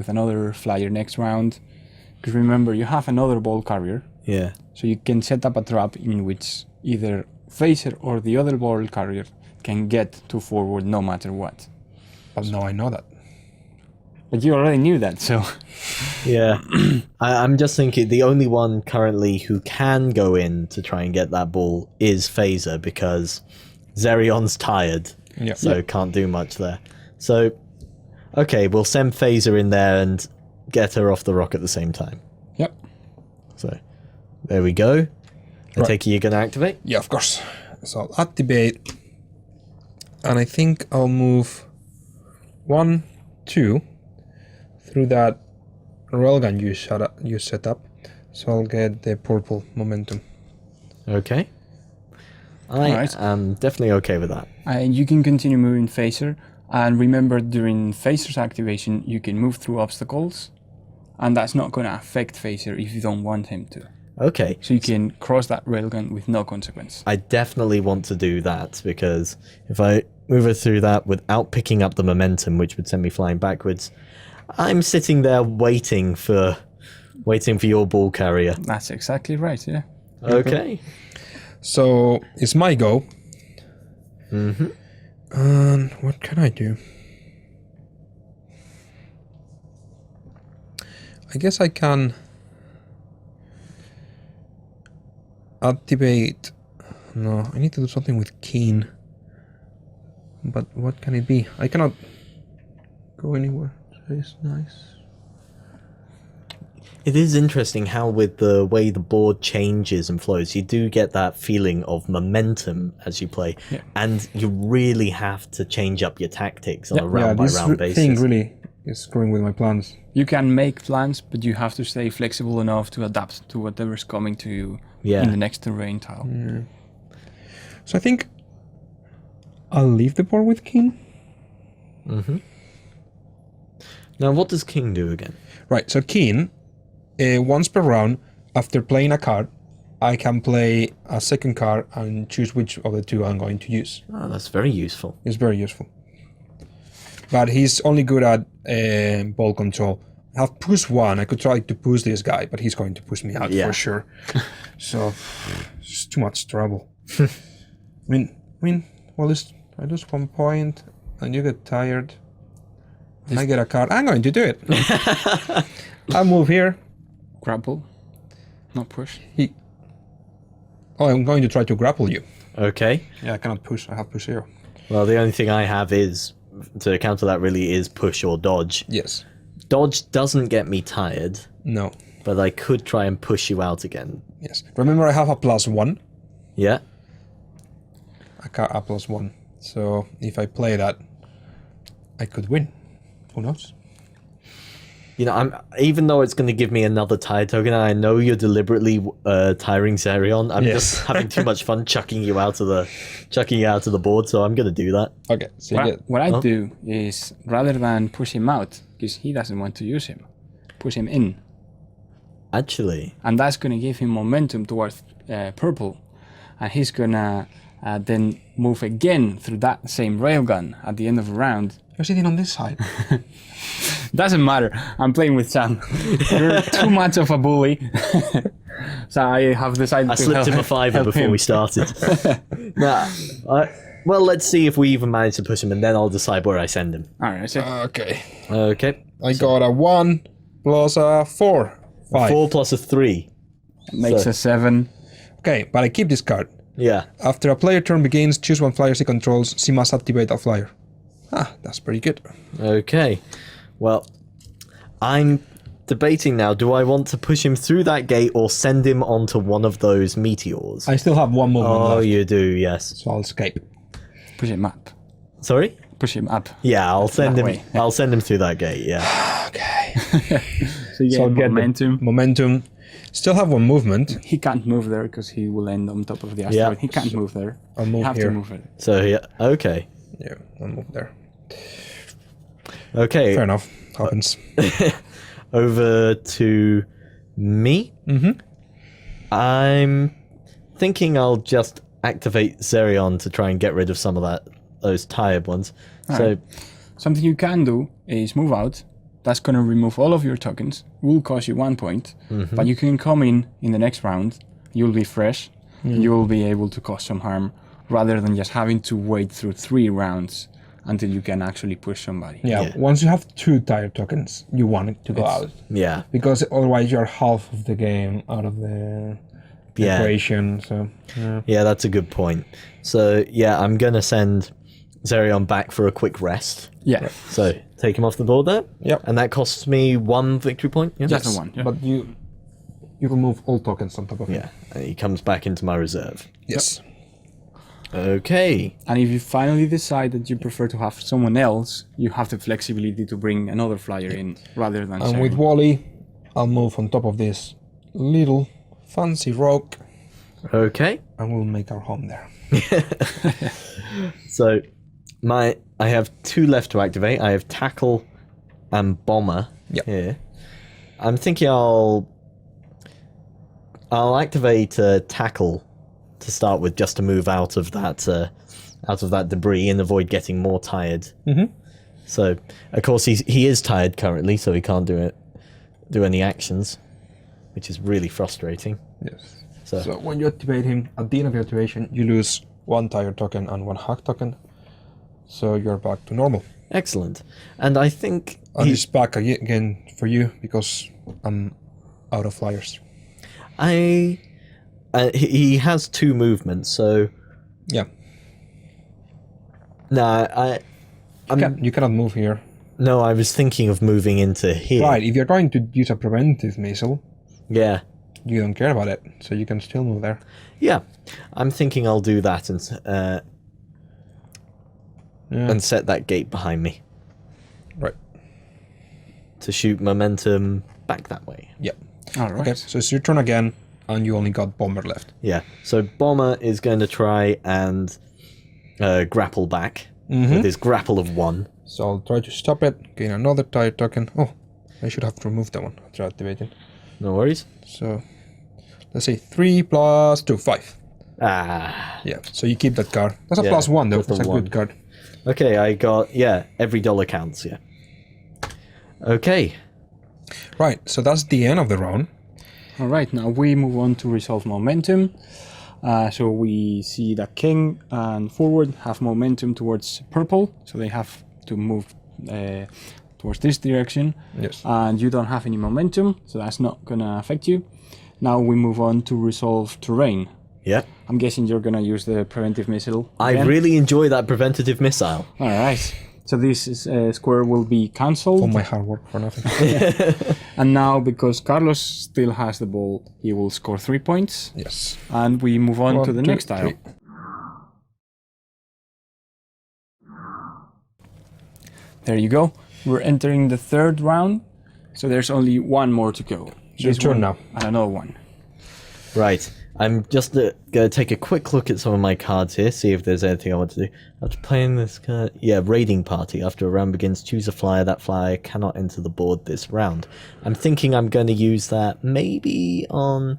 Speaker 4: another flyer next round, Because remember, you have another ball carrier,
Speaker 2: Yeah.
Speaker 4: so you can set up a trap in which either Phaser or the other ball carrier can get to forward no matter what.
Speaker 3: But now I know that.
Speaker 4: But you already knew that, so
Speaker 2: Yeah. I'm just thinking the only one currently who can go in to try and get that ball is Phaser because Zerion's tired.
Speaker 3: Yeah.
Speaker 2: So can't do much there. So, okay, we'll send Phaser in there and get her off the rock at the same time.
Speaker 3: Yep.
Speaker 2: So, there we go. I
Speaker 3: Right.
Speaker 2: take it you're going to activate?
Speaker 3: Yeah, of course. So I'll activate, and I think I'll move 1, 2 through that railgun you set up. So I'll get the purple momentum.
Speaker 2: Okay. I
Speaker 4: Alright.
Speaker 2: am definitely okay with that.
Speaker 4: and you can continue moving Phaser. And remember, during Phaser's activation, you can move through obstacles, and that's not going to affect Phaser if you don't want him to.
Speaker 2: Okay.
Speaker 4: So you can cross that railgun with no consequence.
Speaker 2: I definitely want to do that because if I move her through that without picking up the momentum, which would send me flying backwards, I'm sitting there waiting for your ball carrier.
Speaker 4: That's exactly right, yeah.
Speaker 2: Okay.
Speaker 3: So it's my go.
Speaker 2: Mm-hmm.
Speaker 3: And what can I do? I guess I can activate. No, I need to do something with Keen. But what can it be? I cannot go anywhere. So it's nice.
Speaker 2: It is interesting how with the way the board changes and flows, you do get that feeling of momentum as you play.
Speaker 4: Yeah.
Speaker 2: And you really have to change up your tactics on a
Speaker 3: Yeah,
Speaker 2: round by
Speaker 3: this
Speaker 2: round basis.
Speaker 3: thing really is screwing with my plans.
Speaker 4: You can make plans, but you have to stay flexible enough to adapt to whatever's coming to you
Speaker 2: Yeah.
Speaker 4: in the next terrain tile.
Speaker 3: So I think I'll leave the board with Keen.
Speaker 2: Mm-hmm. Now, what does King do again?
Speaker 3: Right, so Keen, once per round, after playing a card, I can play a second card and choose which of the two I'm going to use.
Speaker 2: Oh, that's very useful.
Speaker 3: It's very useful. But he's only good at ball control. I have push 1. I could try to push this guy, but he's going to push me out
Speaker 2: Yeah.
Speaker 3: for sure. So, it's too much trouble. I mean, well, I lose 1 point, and you get tired. And I get a card. I'm going to do it. I'll move here.
Speaker 4: Grapple, not push.
Speaker 3: Oh, I'm going to try to grapple you.
Speaker 2: Okay.
Speaker 3: Yeah, I cannot push. I have push 0.
Speaker 2: Well, the only thing I have is, to counter that really, is push or dodge.
Speaker 3: Yes.
Speaker 2: Dodge doesn't get me tired,
Speaker 3: No.
Speaker 2: but I could try and push you out again.
Speaker 3: Yes. Remember, I have a +1.
Speaker 2: Yeah?
Speaker 3: A +1. So if I play that, I could win. Who knows?
Speaker 2: You know, even though it's going to give me another tire token, I know you're deliberately tiring Zerion. I'm
Speaker 3: Yes.
Speaker 2: just having too much fun chucking you out of the board, so I'm going to do that.
Speaker 3: Okay. So you get
Speaker 4: What I do is, rather than push him out, because he doesn't want to use him, push him in.
Speaker 2: Actually,
Speaker 4: And that's going to give him momentum towards purple. And he's going to then move again through that same railgun at the end of the round.
Speaker 3: You're sitting on this side.
Speaker 4: Doesn't matter. I'm playing with Sam. You're too much of a bully. So I have decided
Speaker 2: I
Speaker 4: to
Speaker 2: slipped him a
Speaker 4: help
Speaker 2: fiver before
Speaker 4: him.
Speaker 2: we started. Well, let's see if we even manage to push him, and then I'll decide where I send him.
Speaker 4: All right. So
Speaker 3: Okay.
Speaker 2: Okay.
Speaker 3: I got a 1 plus a 4. 5.
Speaker 2: 4 plus a 3.
Speaker 4: makes
Speaker 2: So-
Speaker 4: a 7.
Speaker 3: Okay, but I keep this card.
Speaker 2: Yeah.
Speaker 3: After a player turn begins, choose 1 flyer she controls. She must activate a flyer. Ah, that's pretty good.
Speaker 2: Okay. Well, I'm debating now. Do I want to push him through that gate or send him onto one of those meteors?
Speaker 3: I still have 1 movement
Speaker 2: Oh,
Speaker 3: left,
Speaker 2: you do, yes.
Speaker 3: so I'll escape.
Speaker 4: Push him up.
Speaker 2: Sorry?
Speaker 4: Push him up.
Speaker 2: Yeah, I'll send
Speaker 4: That
Speaker 2: him.
Speaker 4: way.
Speaker 2: I'll send him through that gate. Yeah.
Speaker 3: Okay.
Speaker 4: So you
Speaker 3: So I'll
Speaker 4: get
Speaker 3: get
Speaker 4: momentum.
Speaker 3: Momentum. Still have 1 movement.
Speaker 4: He can't move there because he will end on top of the asteroid. He can't move there.
Speaker 3: I'll move
Speaker 4: You have
Speaker 3: here.
Speaker 4: to move it.
Speaker 2: So yeah. Okay.
Speaker 3: Yeah, I'll move there.
Speaker 2: Okay.
Speaker 3: Fair enough. Happens.
Speaker 2: Over to me.
Speaker 3: Mm-hmm.
Speaker 2: I'm thinking I'll just activate Zerion to try and get rid of some of those tired ones. So
Speaker 4: Something you can do is move out, That's going to remove all of your tokens, will cost you 1 point, but you can come in the next round, you'll be fresh, you'll be able to cause some harm, rather than just having to wait through 3 rounds until you can actually push somebody.
Speaker 3: Yeah, once you have 2 tired tokens, you want it to go out.
Speaker 2: Yeah.
Speaker 3: Because otherwise you're half of the game out of the equation. So
Speaker 2: Yeah, that's a good point. So, yeah, I'm going to send Zerion back for a quick rest.
Speaker 4: Yeah,
Speaker 2: So, take him off the board there.
Speaker 3: Yep.
Speaker 2: And that costs me 1 victory point. Yeah?
Speaker 4: just the one. Yeah.
Speaker 3: But you remove all tokens on top of it.
Speaker 2: Yeah, and he comes back into my reserve.
Speaker 3: Yes.
Speaker 2: Okay.
Speaker 4: And if you finally decide that you prefer to have someone else, you have the flexibility to bring another flyer in rather than
Speaker 3: And with
Speaker 4: sharing.
Speaker 3: Wally, I'll move on top of this little fancy rock,
Speaker 2: Okay.
Speaker 3: and we'll make our home there.
Speaker 2: So, I have 2 left to activate. I have Tackle and Bomber here. I'm thinking I'll activate Tackle to start with, just to move out of that debris and avoid getting more tired. So, of course, he is tired currently, so he can't do any actions, which is really frustrating.
Speaker 3: Yes.
Speaker 2: So,
Speaker 3: So when you activate him, at the end of your activation, you lose 1 tired token and 1 hack token. So you're back to normal.
Speaker 2: excellent. And I think
Speaker 3: And he's back again for you because I'm out of flyers.
Speaker 2: he has 2 movements, so
Speaker 3: Yeah.
Speaker 2: no,
Speaker 3: You cannot move here.
Speaker 2: no, I was thinking of moving into here.
Speaker 3: Right, if you're going to use a preventive missile,
Speaker 2: Yeah.
Speaker 3: you don't care about it, so you can still move there.
Speaker 2: Yeah, I'm thinking I'll do that and set that gate behind me
Speaker 3: Right.
Speaker 2: to shoot momentum back that way.
Speaker 3: Yeah.
Speaker 4: All right.
Speaker 3: Okay, so it's your turn again, and you only got Bomber left.
Speaker 2: Yeah, so Bomber is going to try and grapple back with his grapple of 1.
Speaker 3: So I'll try to stop it, gain another tired token. Oh, I should have removed that one after activating.
Speaker 2: No worries.
Speaker 3: So let's say 3 plus 2, 5.
Speaker 2: Ah,
Speaker 3: Yeah, so you keep that card. That's a
Speaker 2: Yeah,
Speaker 3: plus 1 though,
Speaker 2: with the
Speaker 3: that's a
Speaker 2: 1.
Speaker 3: good card.
Speaker 2: okay, I got, every dollar counts, yeah. Okay,
Speaker 3: Right, so that's the end of the round.
Speaker 4: All right, now we move on to resolve momentum. So we see that King and Forward have momentum towards purple, so they have to move towards this direction.
Speaker 3: Yes.
Speaker 4: And you don't have any momentum, so that's not gonna affect you. Now we move on to resolve terrain.
Speaker 2: yeah.
Speaker 4: I'm guessing you're gonna use the preventive missile.
Speaker 2: I
Speaker 4: again.
Speaker 2: really enjoy that preventative missile.
Speaker 4: All right. So this is, square will be cancelled.
Speaker 3: All my hard work for nothing.
Speaker 4: And now, because Carlos still has the ball, he will score 3 points.
Speaker 3: Yes.
Speaker 4: And we move on
Speaker 3: 1,
Speaker 4: to the
Speaker 3: 2,
Speaker 4: next tile.
Speaker 3: 3.
Speaker 4: There you go. We're entering the 3rd round. So there's only 1 more to go.
Speaker 3: It's your
Speaker 4: This
Speaker 3: turn
Speaker 4: one
Speaker 3: now.
Speaker 4: And another one.
Speaker 2: Right. I'm just going to take a quick look at some of my cards here, see if there's anything I want to do. After playing this card... Yeah, Raiding Party. After a round begins, choose a flyer. That flyer cannot enter the board this round. I'm thinking I'm going to use that maybe on...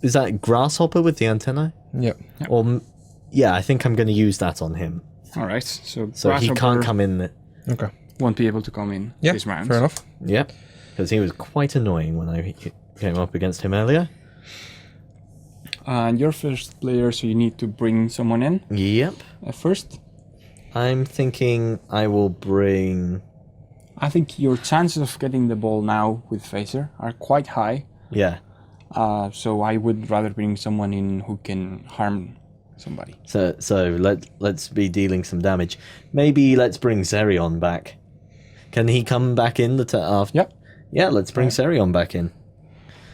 Speaker 2: is that Grasshopper with the antennae?
Speaker 3: Yeah.
Speaker 2: Or... Yeah, I think I'm going to use that on him.
Speaker 4: All right. So
Speaker 2: So he
Speaker 4: Grasshopper
Speaker 2: can't come in...
Speaker 3: Okay.
Speaker 4: won't be able to come in
Speaker 3: Yeah,
Speaker 4: this round.
Speaker 3: fair enough.
Speaker 2: Yep. Because he was quite annoying when I came up against him earlier.
Speaker 4: And you're first player, so you need to bring someone in
Speaker 2: Yep.
Speaker 4: first.
Speaker 2: I'm thinking I will bring...
Speaker 4: I think your chances of getting the ball now with Phaser are quite high.
Speaker 2: Yeah.
Speaker 4: So I would rather bring someone in who can harm somebody.
Speaker 2: So let's be dealing some damage. Maybe let's bring Zerion back. Can he come back in the after?
Speaker 4: Yep.
Speaker 2: Yeah, let's bring Zerion back in.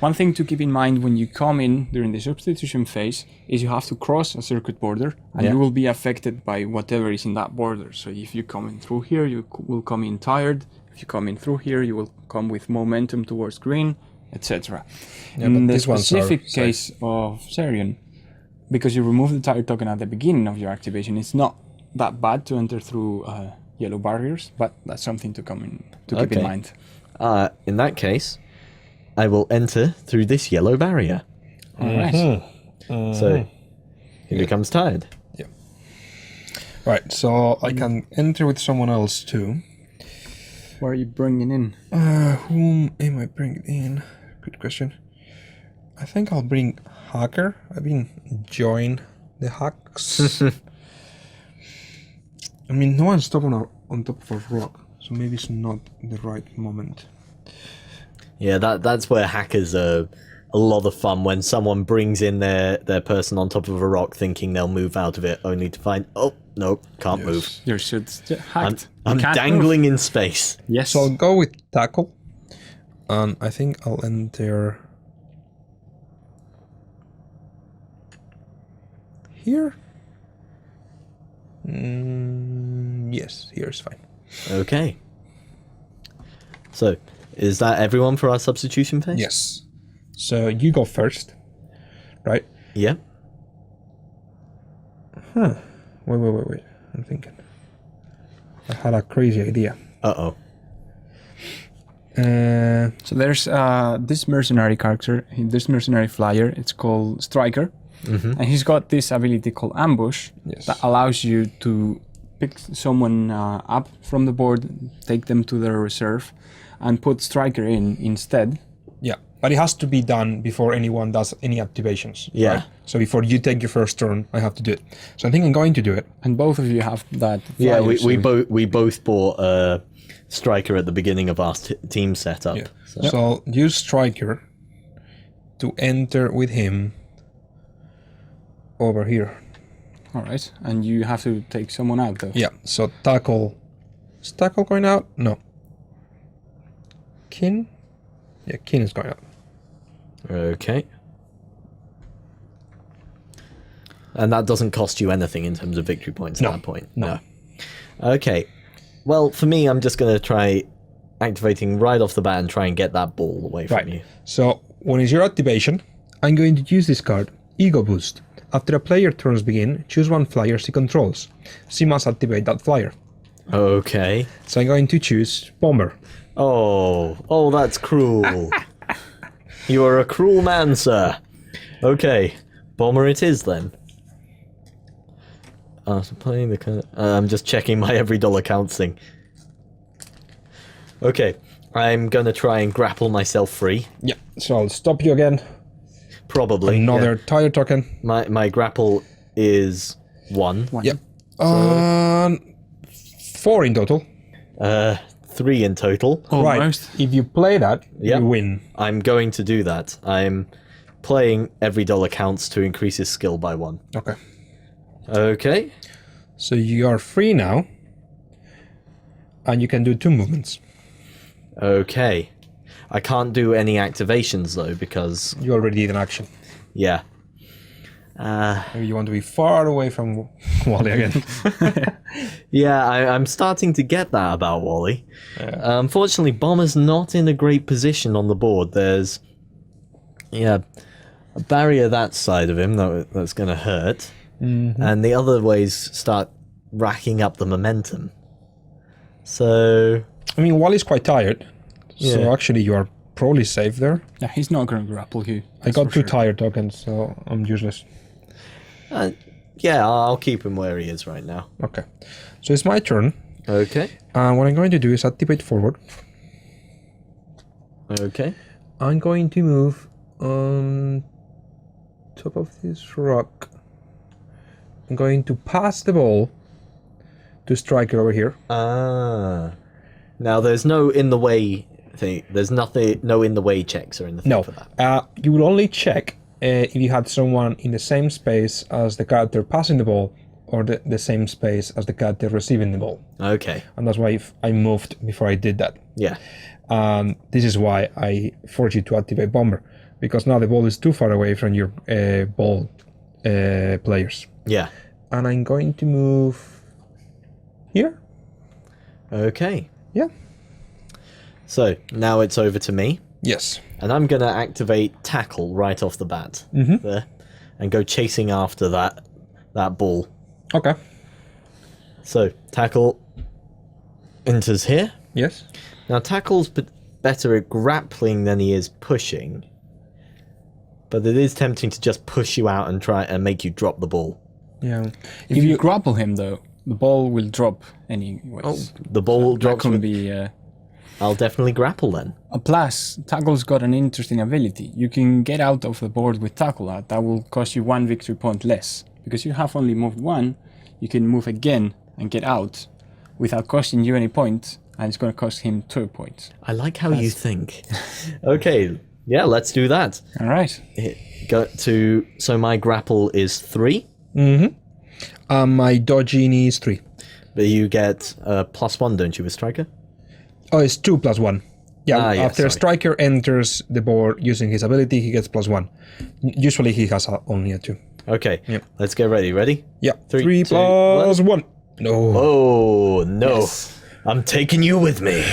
Speaker 4: One thing to keep in mind when you come in during the substitution phase is you have to cross a circuit border, and
Speaker 2: Yeah.
Speaker 4: you will be affected by whatever is in that border. So if you come in through here, you will come in tired. If you come in through here, you will come with momentum towards green, etc.
Speaker 3: Yeah,
Speaker 4: In
Speaker 3: but
Speaker 4: the
Speaker 3: these ones are
Speaker 4: specific
Speaker 3: safe.
Speaker 4: case of Zerion, because you remove the tired token at the beginning of your activation, it's not that bad to enter through yellow barriers, but that's something to keep in
Speaker 2: Okay.
Speaker 4: mind.
Speaker 2: In that case, I will enter through this yellow barrier.
Speaker 4: All right.
Speaker 2: So he becomes tired.
Speaker 3: Right, so I can enter with someone else too.
Speaker 4: What are you bringing in?
Speaker 3: Whom am I bringing in? Good question. I think I'll bring Hacker. I've been enjoying the hacks. I mean, no one's on top of a rock, so maybe it's not the right moment.
Speaker 2: Yeah, that's where hackers are a lot of fun, when someone brings in their person on top of a rock thinking they'll move out of it, only to find, oh, no, can't move.
Speaker 4: Your shit's hacked.
Speaker 2: I'm
Speaker 4: You can't
Speaker 2: dangling
Speaker 4: move.
Speaker 2: in space.
Speaker 4: Yes.
Speaker 3: So I'll go with Tackle. And I think I'll enter here. Yes, here is fine.
Speaker 2: Okay. So, is that everyone for our substitution phase?
Speaker 3: Yes. So you go first, right?
Speaker 2: Yeah.
Speaker 3: Wait. I'm thinking. I had a crazy idea.
Speaker 2: Uh-oh.
Speaker 4: So there's this mercenary character, this mercenary flyer. It's called Striker, and he's got this ability called Ambush that allows you to pick someone up from the board, take them to their reserve, and put Striker in instead.
Speaker 3: Yeah, but it has to be done before anyone does any activations.
Speaker 2: Yeah.
Speaker 3: Right? So before you take your first turn, I have to do it. So I think I'm going to do it.
Speaker 4: And both of you have that.
Speaker 2: Yeah,
Speaker 4: flyer,
Speaker 2: we both bought a striker at the beginning of our team setup.
Speaker 3: Yeah.
Speaker 2: So.
Speaker 3: So I'll use Striker to enter with him over here.
Speaker 4: All right, and you have to take someone out though.
Speaker 3: Yeah, so Tackle. Is Tackle going out? No. Kin? Yeah, Kin is going out.
Speaker 2: Okay. And that doesn't cost you anything in terms of victory points at that point?
Speaker 3: No.
Speaker 2: Okay. Well, for me, I'm just going to try activating right off the bat and try and get that ball away from you.
Speaker 3: So when it's your activation, I'm going to use this card, Ego Boost. After a player turns begin, choose one flyer she controls. She must activate that flyer.
Speaker 2: Okay.
Speaker 3: So I'm going to choose Bomber.
Speaker 2: Oh, that's cruel. You are a cruel man, sir. Okay, Bomber it is then. So playing the I'm just checking my every dollar counts thing. Okay, I'm gonna try and grapple myself free.
Speaker 3: Yeah, so I'll stop you again.
Speaker 2: Probably.
Speaker 3: Another tire token.
Speaker 2: My grapple is 1.
Speaker 3: Yep. 4 in total.
Speaker 2: 3 in total.
Speaker 4: Almost.
Speaker 3: Right. If you play that,
Speaker 2: Yep.
Speaker 3: you win.
Speaker 2: I'm going to do that. I'm playing every dollar counts to increase his skill by 1.
Speaker 3: Okay.
Speaker 2: Okay.
Speaker 3: So you are free now. And you can do 2 movements.
Speaker 2: Okay. I can't do any activations though because
Speaker 3: You already did an action.
Speaker 2: yeah.
Speaker 3: Maybe you want to be far away from Wally again.
Speaker 2: Yeah, I'm starting to get that about Wally. Unfortunately, Bomber's not in a great position on the board. There's a barrier that side of him that's going to hurt, and the other ways start racking up the momentum. So
Speaker 3: I mean, Wally's quite tired.
Speaker 2: Yeah.
Speaker 3: So actually you are probably safe there.
Speaker 4: Yeah, he's not going to grapple you.
Speaker 3: I got 2 tire tokens, so I'm useless.
Speaker 2: yeah, I'll keep him where he is right now.
Speaker 3: Okay. So it's my turn.
Speaker 2: Okay.
Speaker 3: And what I'm going to do is activate forward.
Speaker 2: Okay.
Speaker 3: I'm going to move on top of this rock. I'm going to pass the ball to Striker over here.
Speaker 2: Now there's no in the way thing. There's nothing, no in the way checks or anything
Speaker 3: No,
Speaker 2: for that.
Speaker 3: you will only check if you had someone in the same space as the character passing the ball or the same space as the character receiving the ball.
Speaker 2: Okay.
Speaker 3: And that's why I moved before I did that.
Speaker 2: Yeah.
Speaker 3: This is why I forced you to activate Bomber, because now the ball is too far away from your ball players.
Speaker 2: Yeah.
Speaker 3: And I'm going to move here.
Speaker 2: Okay.
Speaker 3: Yeah.
Speaker 2: So now it's over to me,
Speaker 3: Yes.
Speaker 2: and I'm gonna activate tackle right off the bat there, and go chasing after that ball.
Speaker 3: Okay.
Speaker 2: So tackle enters here.
Speaker 3: Yes.
Speaker 2: Now tackle's better at grappling than he is pushing, but it is tempting to just push you out and try and make you drop the ball.
Speaker 3: Yeah.
Speaker 4: If you grapple him though, the ball will drop anyways.
Speaker 2: The ball
Speaker 4: That
Speaker 2: drops.
Speaker 4: can be
Speaker 2: I'll definitely grapple then.
Speaker 4: Plus, Tackle's got an interesting ability. You can get out of the board with Tackle. That will cost you 1 victory point less. Because you have only moved 1, you can move again and get out without costing you any points, and it's going to cost him 2 points.
Speaker 2: I like how you think. Okay, yeah, let's do that.
Speaker 4: All right.
Speaker 2: So my grapple is 3,
Speaker 3: My dodging is 3.
Speaker 2: but you get +1, don't you, with Striker?
Speaker 3: Oh, it's 2 + 1. Yeah,
Speaker 2: yeah,
Speaker 3: after a
Speaker 2: sorry.
Speaker 3: striker enters the board using his ability, he gets +1. Usually he has only a 2.
Speaker 2: Okay,
Speaker 3: Yep.
Speaker 2: let's get ready. Ready?
Speaker 3: Yeah,
Speaker 2: 3,
Speaker 3: 3
Speaker 2: 2,
Speaker 3: + 1. No.
Speaker 2: Oh, no.
Speaker 4: Yes.
Speaker 2: I'm taking you with me.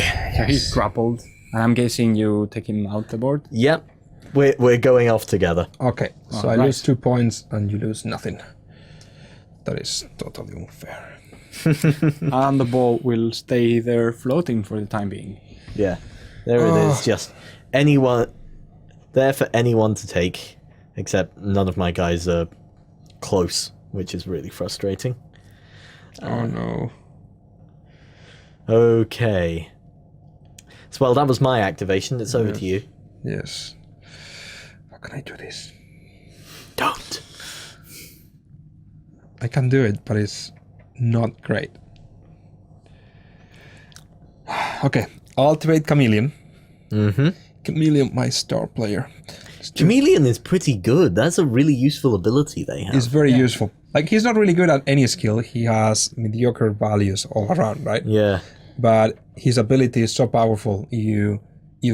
Speaker 4: He's grappled, and I'm guessing you take him out the board.
Speaker 2: Yep, we're going off together.
Speaker 3: Okay, so I lose 2 points and you lose nothing. That is totally unfair.
Speaker 4: And the ball will stay there floating for the time being.
Speaker 2: Yeah, there it is. Just anyone, there for anyone to take, except none of my guys are close, which is really frustrating.
Speaker 3: Oh no.
Speaker 2: Okay. So, well, that was my activation. It's over to you.
Speaker 3: Yes. How can I do this?
Speaker 2: Don't.
Speaker 3: I can do it, but it's not great. Okay, I'll activate Chameleon. Chameleon, my star player.
Speaker 2: Chameleon is pretty good. That's a really useful ability they have.
Speaker 3: Is very useful. Like, he's not really good at any skill. He has mediocre values all around, right?
Speaker 2: Yeah.
Speaker 3: But his ability is so powerful. You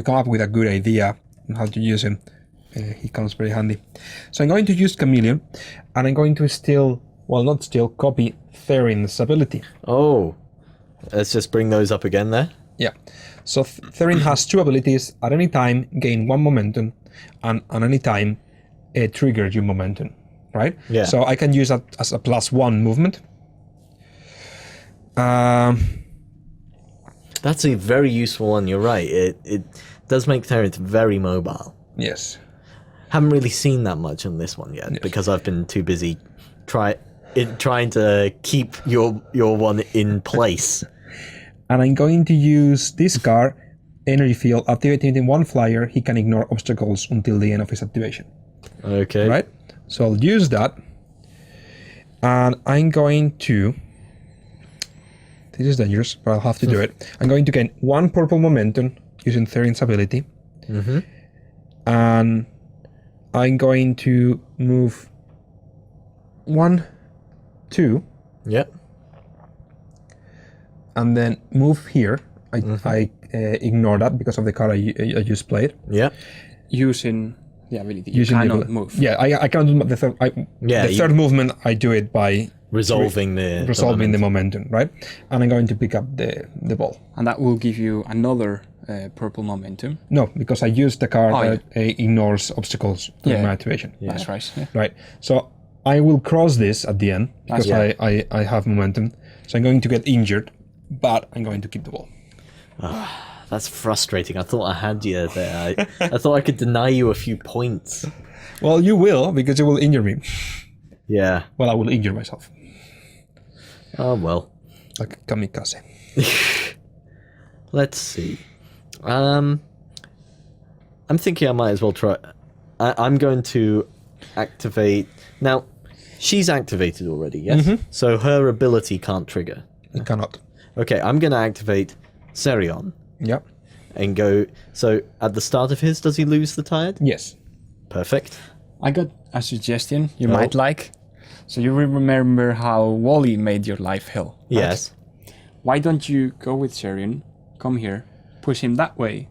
Speaker 3: come up with a good idea on how to use him. He comes very handy. So I'm going to use Chameleon, and I'm going to copy Therin's ability.
Speaker 2: Oh. Let's just bring those up again there.
Speaker 3: Yeah. So Therin has 2 abilities. At any time, gain 1 momentum, and at any time, trigger your momentum. Right?
Speaker 2: Yeah.
Speaker 3: So I can use that as a +1 movement.
Speaker 2: That's a very useful one, you're right. It does make Therinth very mobile.
Speaker 3: Yes.
Speaker 2: Haven't really seen that much on this one yet because I've been too busy trying to keep your one in place.
Speaker 3: And I'm going to use this card, Energy Field. Activating in 1 flyer, he can ignore obstacles until the end of his activation.
Speaker 2: Okay.
Speaker 3: Right? So I'll use that. And I'm going to... This is dangerous, but I'll have to do it. I'm going to gain 1 purple momentum using Therin's ability. And I'm going to move 1, 2,
Speaker 2: Yep.
Speaker 3: and then move here. I ignore that because of the card I just played.
Speaker 2: Yep.
Speaker 4: Using the ability. You
Speaker 3: Using the
Speaker 4: cannot
Speaker 3: ability.
Speaker 4: move.
Speaker 3: Yeah, I cannot do the third. Third movement, I do it by
Speaker 2: Resolving
Speaker 3: the momentum, right? And I'm going to pick up the ball.
Speaker 4: And that will give you another purple momentum.
Speaker 3: No, because I used the card
Speaker 4: Oh,
Speaker 3: that ignores obstacles in my activation.
Speaker 4: That's right. Yeah.
Speaker 3: Right. So I will cross this at the end because I have momentum. So I'm going to get injured, but I'm going to keep the ball.
Speaker 2: That's frustrating. I thought I had you there. I thought I could deny you a few points.
Speaker 3: Well, you will, because you will injure me.
Speaker 2: Yeah.
Speaker 3: Well, I will injure myself.
Speaker 2: Oh, well.
Speaker 3: Like kamikaze.
Speaker 2: Let's see. I'm thinking I might as well try... I'm going to activate... Now, she's activated already, yes? So her ability can't trigger.
Speaker 3: It cannot.
Speaker 2: Okay, I'm going to activate Serion
Speaker 3: Yep.
Speaker 2: and go... So, at the start of his, does he lose the tired?
Speaker 3: Yes.
Speaker 2: Perfect.
Speaker 4: I got a suggestion you might like. So you remember how Wally made your life hell? Right?
Speaker 2: Yes.
Speaker 4: Why don't you go with Sherian, come here, push him that way,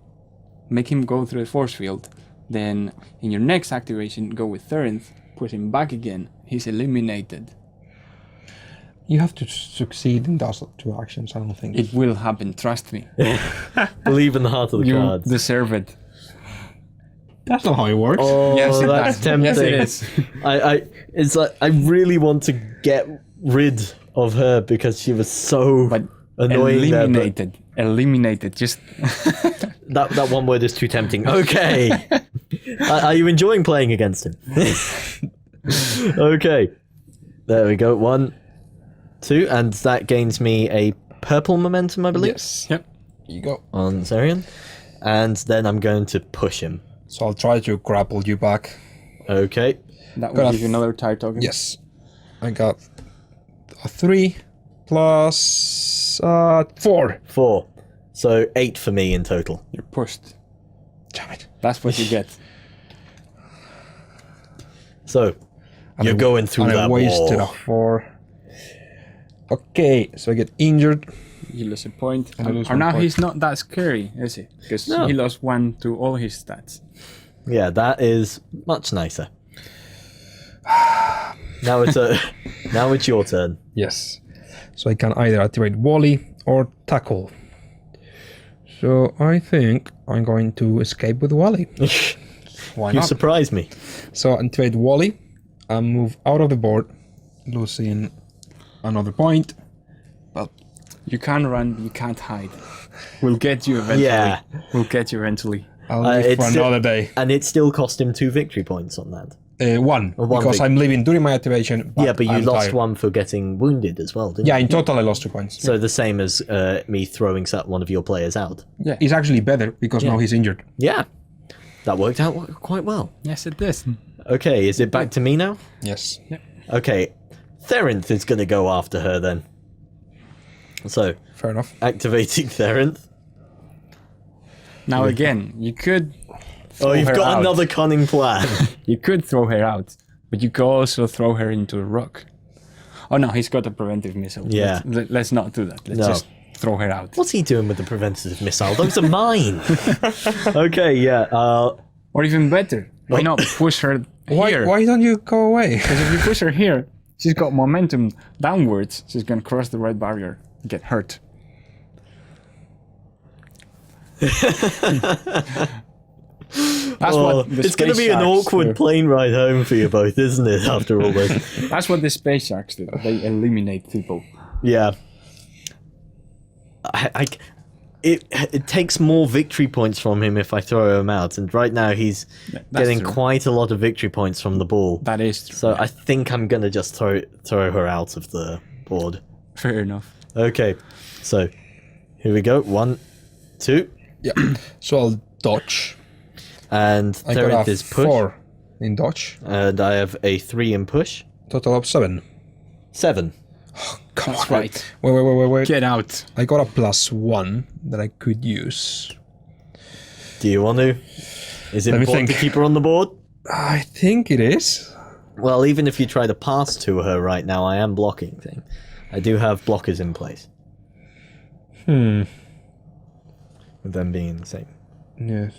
Speaker 4: make him go through the force field, then in your next activation go with Therinth, push him back again, he's eliminated.
Speaker 3: You have to succeed in those 2 actions, I don't think.
Speaker 4: It will happen, trust me.
Speaker 2: Believe in the heart of the
Speaker 4: You
Speaker 2: cards.
Speaker 4: deserve it.
Speaker 3: That's not how it works.
Speaker 2: Oh,
Speaker 4: Yes, it
Speaker 2: that's
Speaker 4: does.
Speaker 2: tempting.
Speaker 4: Yes, it is.
Speaker 2: It's like I really want to get rid of her because she was so
Speaker 4: But
Speaker 2: annoying.
Speaker 4: eliminated. Eliminated. Just
Speaker 2: That one word is too tempting. Okay. Are you enjoying playing against him? Okay. There we go. 1, 2, and that gains me a purple momentum, I believe.
Speaker 3: Yes.
Speaker 4: Yep.
Speaker 3: You go.
Speaker 2: on Zerion. And then I'm going to push him.
Speaker 3: So I'll try to grapple you back.
Speaker 2: Okay.
Speaker 4: That
Speaker 3: Got
Speaker 4: will
Speaker 3: a
Speaker 4: give you another tire token.
Speaker 3: Yes. I got a 3 plus 4.
Speaker 2: 4. So 8 for me in total.
Speaker 4: You're pushed.
Speaker 3: Damn it.
Speaker 4: That's what you get.
Speaker 2: So, you're going through
Speaker 3: I
Speaker 2: that
Speaker 3: wasted a
Speaker 2: wall.
Speaker 3: 4. Okay, so I get injured.
Speaker 4: You lose a point.
Speaker 3: And I lose
Speaker 4: And
Speaker 3: one
Speaker 4: now
Speaker 3: point.
Speaker 4: he's not that scary, is he? Because
Speaker 2: No.
Speaker 4: he lost 1 to all his stats.
Speaker 2: Yeah, that is much nicer. Now it's your turn.
Speaker 3: Yes. So I can either activate Wally or Tackle. So I think I'm going to escape with Wally. Why
Speaker 2: You
Speaker 3: not?
Speaker 2: surprise me.
Speaker 3: So activate Wally and move out of the board, losing another point.
Speaker 4: You can run, but you can't hide. We'll get you eventually.
Speaker 2: Yeah.
Speaker 4: We'll get you eventually.
Speaker 3: I'll leave for
Speaker 2: it's
Speaker 3: another day.
Speaker 2: And it still cost him 2 victory points on that.
Speaker 3: One,
Speaker 2: One
Speaker 3: because
Speaker 2: big-
Speaker 3: I'm leaving during my activation.
Speaker 2: Yeah, but you
Speaker 3: I'm
Speaker 2: lost
Speaker 3: tired.
Speaker 2: 1 for getting wounded as well, didn't
Speaker 3: Yeah,
Speaker 2: you?
Speaker 3: in total I lost 2 points.
Speaker 2: So the same as me throwing one of your players out.
Speaker 4: Yeah.
Speaker 3: It's actually better because now he's injured.
Speaker 2: Yeah. That worked out quite well.
Speaker 4: Yes, it is.
Speaker 2: Okay, is it back to me now?
Speaker 3: Yes.
Speaker 2: Okay. Therinth is going to go after her then. So,
Speaker 3: Fair enough.
Speaker 2: activating Therinth.
Speaker 4: Now again, you could.
Speaker 2: Oh, you've
Speaker 4: her
Speaker 2: got
Speaker 4: out.
Speaker 2: another cunning plan.
Speaker 4: You could throw her out, but you could also throw her into a rock. Oh no, he's got a preventive missile.
Speaker 2: Yeah.
Speaker 4: Let's not do that. Let's
Speaker 2: No.
Speaker 4: just throw her out.
Speaker 2: What's he doing with the preventative missile? Those are mine. Okay, yeah.
Speaker 4: Or even better, why not push her here?
Speaker 3: Why don't you go away?
Speaker 4: Because if you push her here, she's got momentum downwards. She's gonna cross the red barrier, and get hurt. That's what the
Speaker 2: it's going to
Speaker 4: space
Speaker 2: be an
Speaker 4: sharks
Speaker 2: awkward
Speaker 4: do.
Speaker 2: plane ride home for you both, isn't it? After all this.
Speaker 4: That's what the space sharks do. They eliminate people.
Speaker 2: Yeah. It takes more victory points from him if I throw him out, and right now he's
Speaker 4: That's
Speaker 2: getting
Speaker 4: true.
Speaker 2: quite a lot of victory points from the ball.
Speaker 4: That is true.
Speaker 2: So I think I'm gonna just throw her out of the board.
Speaker 4: Fair enough.
Speaker 2: Okay, so here we go. 1, 2,
Speaker 3: Yeah. So I'll dodge.
Speaker 2: and
Speaker 3: I got
Speaker 2: Therinth
Speaker 3: a
Speaker 2: is push,
Speaker 3: 4 in dodge.
Speaker 2: and I have a 3 in push.
Speaker 3: Total of 7.
Speaker 2: 7.
Speaker 3: Come
Speaker 4: That's
Speaker 3: on.
Speaker 4: right.
Speaker 3: Wait.
Speaker 4: Get out.
Speaker 3: I got a +1 that I could use.
Speaker 2: Do you want to? Is it
Speaker 3: Let me
Speaker 2: important to
Speaker 3: think.
Speaker 2: keep her on the board?
Speaker 3: I think it is.
Speaker 2: Well, even if you try to pass to her right now, I am blocking thing. I do have blockers in place. With them being the same.
Speaker 3: Yes.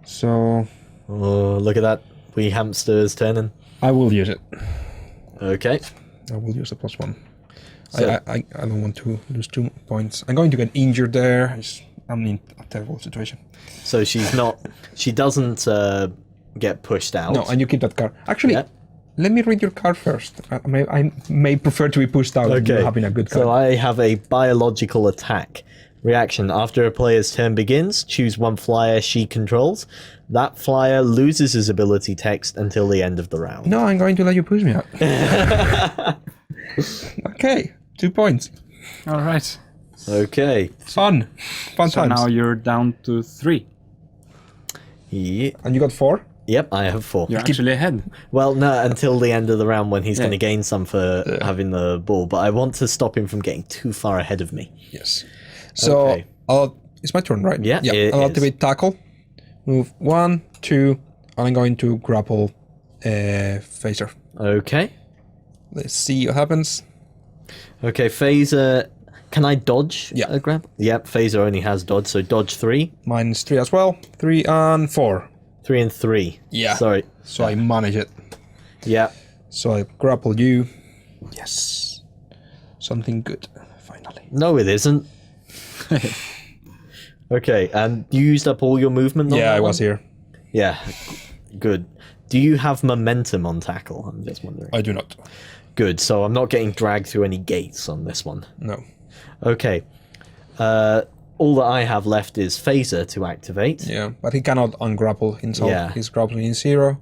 Speaker 3: So
Speaker 2: Oh, look at that. Wee hamster's turning.
Speaker 3: I will use it.
Speaker 2: Okay.
Speaker 3: I will use the +1.
Speaker 2: So-
Speaker 3: I don't want to lose 2 points. I'm going to get injured there. I'm in a terrible situation.
Speaker 2: So she doesn't get pushed out.
Speaker 3: No, and you keep that card. Actually,
Speaker 2: Yeah.
Speaker 3: let me read your card first. I may prefer to be pushed out than you
Speaker 2: Okay.
Speaker 3: having a good card.
Speaker 2: So I have a biological attack. Reaction. After a player's turn begins, choose one flyer she controls. That flyer loses his ability text until the end of the round.
Speaker 3: No, I'm going to let you push me out. Okay, 2 points.
Speaker 4: All right.
Speaker 2: Okay.
Speaker 3: Fun
Speaker 4: So
Speaker 3: times.
Speaker 4: now you're down to 3.
Speaker 2: Yeah.
Speaker 3: And you got 4?
Speaker 2: Yep, I have 4.
Speaker 4: You're actually ahead.
Speaker 2: Well, no, until the end of the round when he's
Speaker 4: Yeah.
Speaker 2: going to gain some for having the ball, but I want to stop him from getting too far ahead of me.
Speaker 3: Yes. So
Speaker 2: Okay.
Speaker 3: it's my turn, right?
Speaker 2: Yeah, it
Speaker 3: I'll
Speaker 2: is.
Speaker 3: activate tackle. Move 1, 2, and I'm going to grapple phaser.
Speaker 2: Okay.
Speaker 3: Let's see what happens.
Speaker 2: Okay, phaser. Can I dodge
Speaker 3: Yeah.
Speaker 2: a grab? Yep, phaser only has dodge, so dodge 3.
Speaker 3: Minus 3 as well. 3 and 4.
Speaker 2: 3 and 3.
Speaker 3: Yeah.
Speaker 2: Sorry.
Speaker 3: So I manage it.
Speaker 2: Yeah.
Speaker 3: So I grapple you. Yes. Something good, finally.
Speaker 2: No, it isn't. Okay, and you used up all your movement on
Speaker 3: Yeah,
Speaker 2: that
Speaker 3: I
Speaker 2: one?
Speaker 3: was here.
Speaker 2: Yeah, good. Do you have momentum on tackle? I'm just wondering.
Speaker 3: I do not.
Speaker 2: Good, so I'm not getting dragged through any gates on this one.
Speaker 3: No.
Speaker 2: Okay. All that I have left is phaser to activate.
Speaker 3: Yeah, but he cannot ungrapple himself.
Speaker 2: Yeah.
Speaker 3: He's grappling in 0.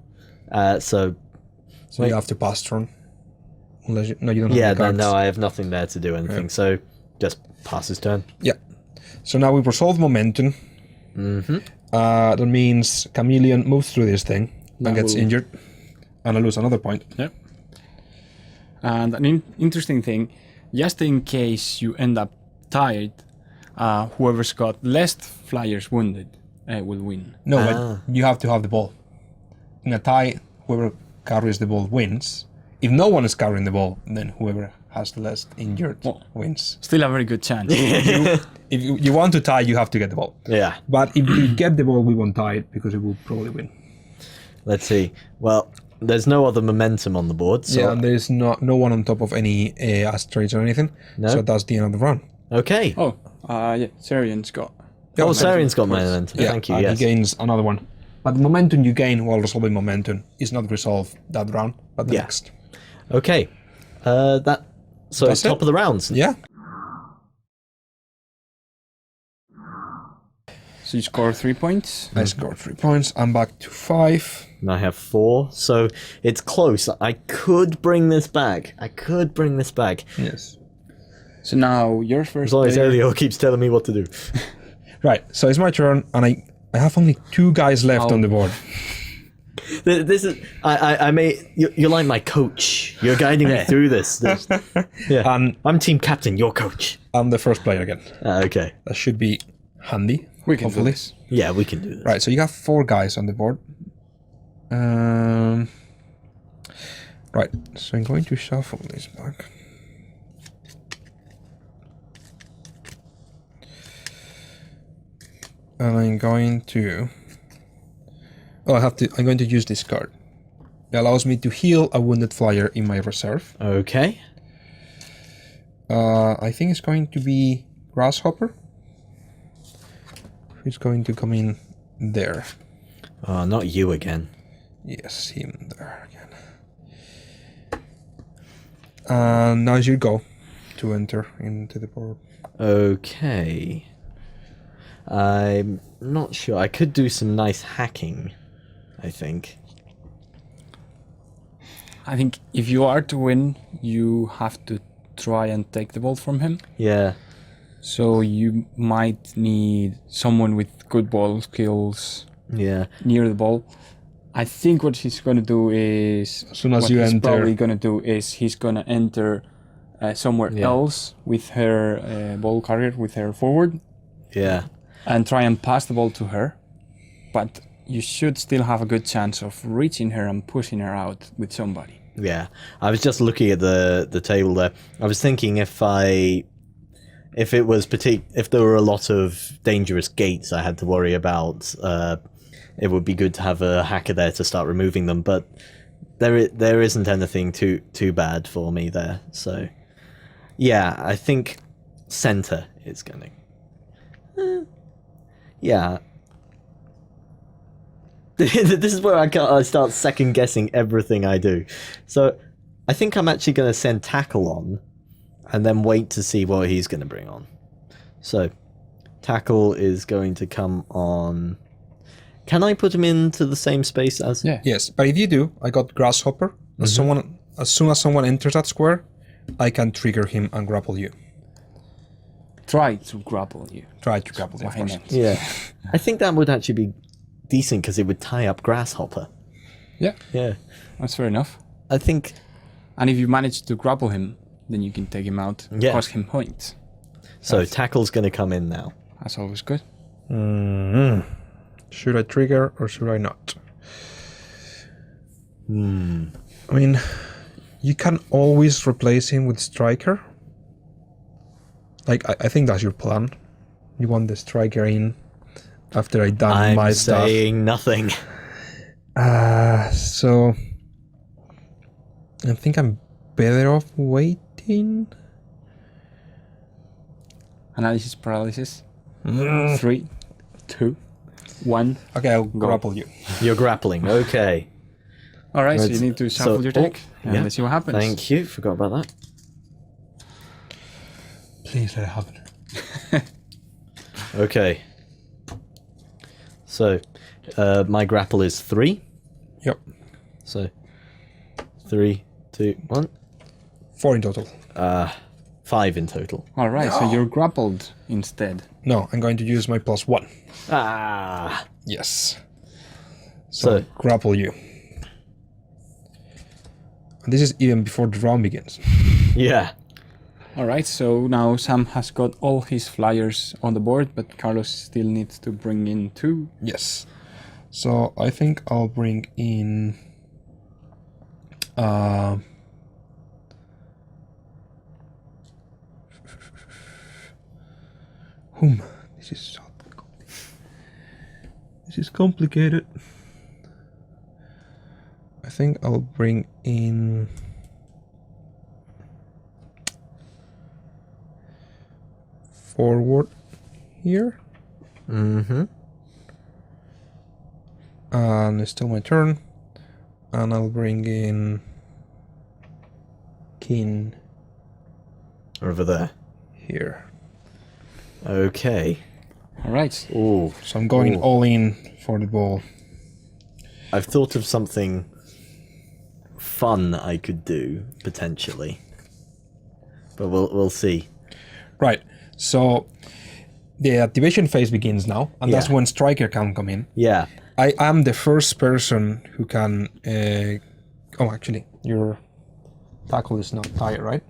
Speaker 2: So
Speaker 3: So you have to pass turn. Unless you don't
Speaker 2: yeah,
Speaker 3: have any cards.
Speaker 2: no, I have nothing there to do anything. So just pass his turn.
Speaker 3: Yeah. So now we've resolved momentum. That means Chameleon moves through this thing and gets injured. And I lose another point.
Speaker 4: Yep. And an interesting thing, just in case you end up tired, whoever's got less flyers wounded will win.
Speaker 3: No, but you have to have the ball. In a tie, whoever carries the ball wins. If no one is carrying the ball, then whoever has the less injured wins.
Speaker 4: Still a very good chance.
Speaker 3: If you want to tie, you have to get the ball.
Speaker 2: Yeah.
Speaker 3: But if you get the ball, we won't tie it because it will probably win.
Speaker 2: Let's see. Well, there's no other momentum on the board. So
Speaker 3: Yeah, and there's no one on top of any asteroids or anything.
Speaker 2: No.
Speaker 3: So that's the end of the run.
Speaker 2: Okay.
Speaker 4: Oh, yeah, Sarian's got.
Speaker 2: Oh, Sarian's got momentum.
Speaker 3: Yeah,
Speaker 2: Thank you.
Speaker 3: and
Speaker 2: Yes.
Speaker 3: he gains another one. But the momentum you gain while resolving momentum is not resolved that round, but the next.
Speaker 2: Okay. So
Speaker 3: That's
Speaker 2: it's top
Speaker 3: it.
Speaker 2: of the rounds.
Speaker 3: Yeah.
Speaker 4: So you score 3 points.
Speaker 3: I scored 3 points. I'm back to 5.
Speaker 2: And I have 4. So it's close. I could bring this back.
Speaker 3: Yes.
Speaker 4: So now your first.
Speaker 2: As long as
Speaker 4: player-
Speaker 2: Elio keeps telling me what to do.
Speaker 3: Right. So it's my turn, and I have only 2 guys left on the board.
Speaker 2: This is I may you're like my coach. You're guiding me through this. Yeah.
Speaker 3: And
Speaker 2: I'm team captain. You're coach.
Speaker 3: I'm the first player again.
Speaker 2: Okay.
Speaker 3: That should be handy.
Speaker 4: We can do
Speaker 3: hopefully.
Speaker 4: this.
Speaker 2: Yeah, we can do this.
Speaker 3: Right. So you have 4 guys on the board. Right. So I'm going to shuffle this back. And I'm going to. Oh, I'm going to use this card. It allows me to heal a wounded flyer in my reserve.
Speaker 2: Okay.
Speaker 3: I think it's going to be Grasshopper. Who's going to come in there?
Speaker 2: Oh, not you again.
Speaker 3: Yes, him there again. And now it's your go to enter into the board.
Speaker 2: Okay. I'm not sure. I could do some nice hacking, I think.
Speaker 4: I think if you are to win, you have to try and take the ball from him.
Speaker 2: Yeah.
Speaker 4: So you might need someone with good ball skills
Speaker 2: Yeah.
Speaker 4: near the ball. I think what he's going to do is,
Speaker 3: As soon as
Speaker 4: what
Speaker 3: you
Speaker 4: he's
Speaker 3: enter-
Speaker 4: probably going to do is he's going to enter somewhere else with her ball carrier, with her forward,
Speaker 2: Yeah.
Speaker 4: and try and pass the ball to her. But you should still have a good chance of reaching her and pushing her out with somebody.
Speaker 2: Yeah. I was just looking at the table there. I was thinking if there were a lot of dangerous gates I had to worry about, it would be good to have a hacker there to start removing them, but there isn't anything too bad for me there. So yeah, I think center is going to yeah. This is where I start second guessing everything I do. So I think I'm actually going to send Tackle on and then wait to see what he's going to bring on. So Tackle is going to come on. Can I put him into the same space as?
Speaker 4: Yeah.
Speaker 3: Yes, but if you do, I got Grasshopper. As soon as someone enters that square, I can trigger him and grapple you.
Speaker 4: Try to grapple you.
Speaker 3: Try to grapple him
Speaker 4: Why
Speaker 3: first.
Speaker 4: not?
Speaker 2: Yeah. I think that would actually be decent because it would tie up Grasshopper.
Speaker 4: Yeah,
Speaker 2: Yeah.
Speaker 4: that's fair enough.
Speaker 2: I think.
Speaker 4: And if you manage to grapple him, then you can take him out,
Speaker 2: Yeah.
Speaker 4: cost him points.
Speaker 2: So Tackle's going to come in now.
Speaker 4: That's always good.
Speaker 3: Should I trigger or should I not? I mean, you can always replace him with Striker. Like, I think that's your plan. You want the Striker in after I done my
Speaker 2: I'm
Speaker 3: stuff.
Speaker 2: saying nothing.
Speaker 3: So I think I'm better off waiting.
Speaker 4: Analysis paralysis. 3, 2, 1.
Speaker 3: Okay, I'll grapple you.
Speaker 2: You're grappling. Okay.
Speaker 4: All right, so
Speaker 2: Right,
Speaker 4: you need to
Speaker 2: so-
Speaker 4: shuffle your deck and
Speaker 2: yeah.
Speaker 4: let's see what happens.
Speaker 2: Thank you. Forgot about that.
Speaker 3: Please let it happen.
Speaker 2: Okay. So, my grapple is 3.
Speaker 3: Yep.
Speaker 2: So, 3, 2, 1.
Speaker 3: 4 in total.
Speaker 2: 5 in total.
Speaker 4: All right, so you're grappled instead.
Speaker 3: No, I'm going to use my +1.
Speaker 2: Ah.
Speaker 3: Yes.
Speaker 2: So
Speaker 3: Grapple you. And this is even before the round begins.
Speaker 2: yeah.
Speaker 4: All right, so now Sam has got all his flyers on the board, but Carlos still needs to bring in 2.
Speaker 3: Yes. So I think I'll bring in This is complicated. I think I'll bring in forward here.
Speaker 2: Mm-hmm.
Speaker 3: And it's still my turn. And I'll bring in king
Speaker 2: Over there.
Speaker 3: here.
Speaker 2: Okay.
Speaker 4: All right.
Speaker 2: Ooh.
Speaker 3: So I'm going
Speaker 2: Ooh.
Speaker 3: all in for the ball.
Speaker 2: I've thought of something fun I could do potentially, but we'll see.
Speaker 3: Right. So the activation phase begins now, and that's
Speaker 2: Yeah.
Speaker 3: when striker can come in.
Speaker 2: Yeah.
Speaker 3: I am the first person who can. Oh, actually, your tackle is not tired, right?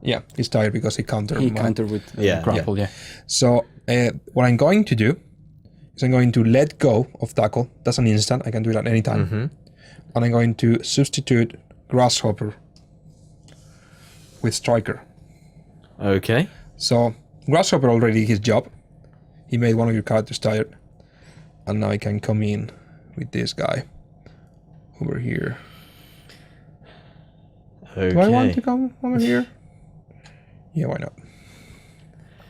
Speaker 3: Yeah, he's tired because he countered.
Speaker 4: He
Speaker 3: my-
Speaker 4: countered with
Speaker 2: Yeah.
Speaker 4: grapple, yeah.
Speaker 3: So what I'm going to do is I'm going to let go of tackle. That's an instant. I can do it at any time. And I'm going to substitute grasshopper with striker.
Speaker 2: Okay.
Speaker 3: So grasshopper already did his job. He made one of your characters tired. And now I can come in with this guy over here.
Speaker 2: Okay.
Speaker 3: Do I want to come over here? Yeah, why not?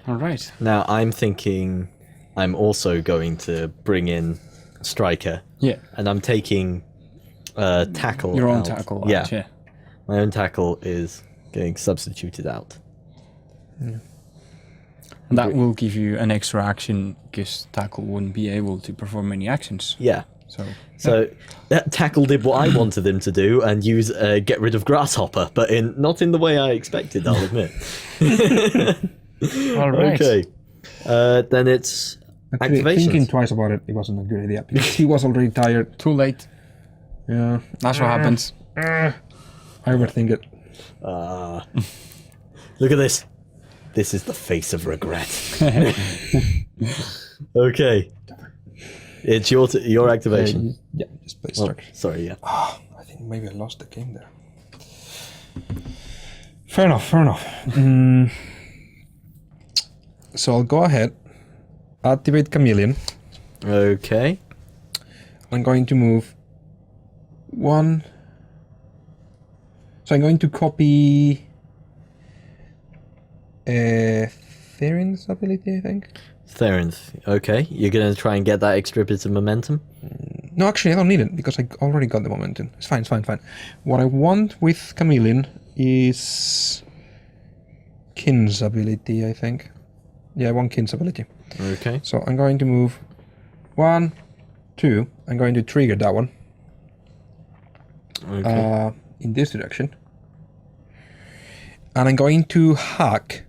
Speaker 4: All right.
Speaker 2: Now I'm thinking I'm also going to bring in striker,
Speaker 4: Yeah.
Speaker 2: and I'm taking tackle.
Speaker 4: Your own
Speaker 2: out.
Speaker 4: tackle.
Speaker 2: Yeah.
Speaker 4: Out, yeah.
Speaker 2: My own tackle is getting substituted out.
Speaker 4: And that will give you an extra action because tackle wouldn't be able to perform any actions.
Speaker 2: Yeah.
Speaker 4: So
Speaker 2: That tackle did what I wanted him to do and use get rid of grasshopper, but not in the way I expected, I'll admit.
Speaker 4: all right.
Speaker 2: Okay. Then it's
Speaker 3: Actually, thinking
Speaker 2: activations.
Speaker 3: twice about it, it wasn't a good idea because he was already tired.
Speaker 4: Too late.
Speaker 3: Yeah,
Speaker 4: That's what happens.
Speaker 3: I overthink it.
Speaker 2: Look at this. This is the face of regret. Okay. It's your activation.
Speaker 3: Yeah, just play
Speaker 2: Oh,
Speaker 3: start.
Speaker 2: sorry, yeah.
Speaker 3: I think maybe I lost the game there. Fair enough, fair enough. So I'll go ahead, activate Chameleon.
Speaker 2: Okay.
Speaker 3: I'm going to move 1. So I'm going to copy Theron's ability, I think.
Speaker 2: Theron's. Okay. You're going to try and get that extra bit of momentum?
Speaker 3: No, actually, I don't need it because I already got the momentum. It's fine, it's fine, fine. What I want with Chameleon is Kin's ability, I think. Yeah, I want Kin's ability.
Speaker 2: Okay.
Speaker 3: So I'm going to move 1, 2. I'm going to trigger that one
Speaker 2: Okay.
Speaker 3: in this direction. And I'm going to hack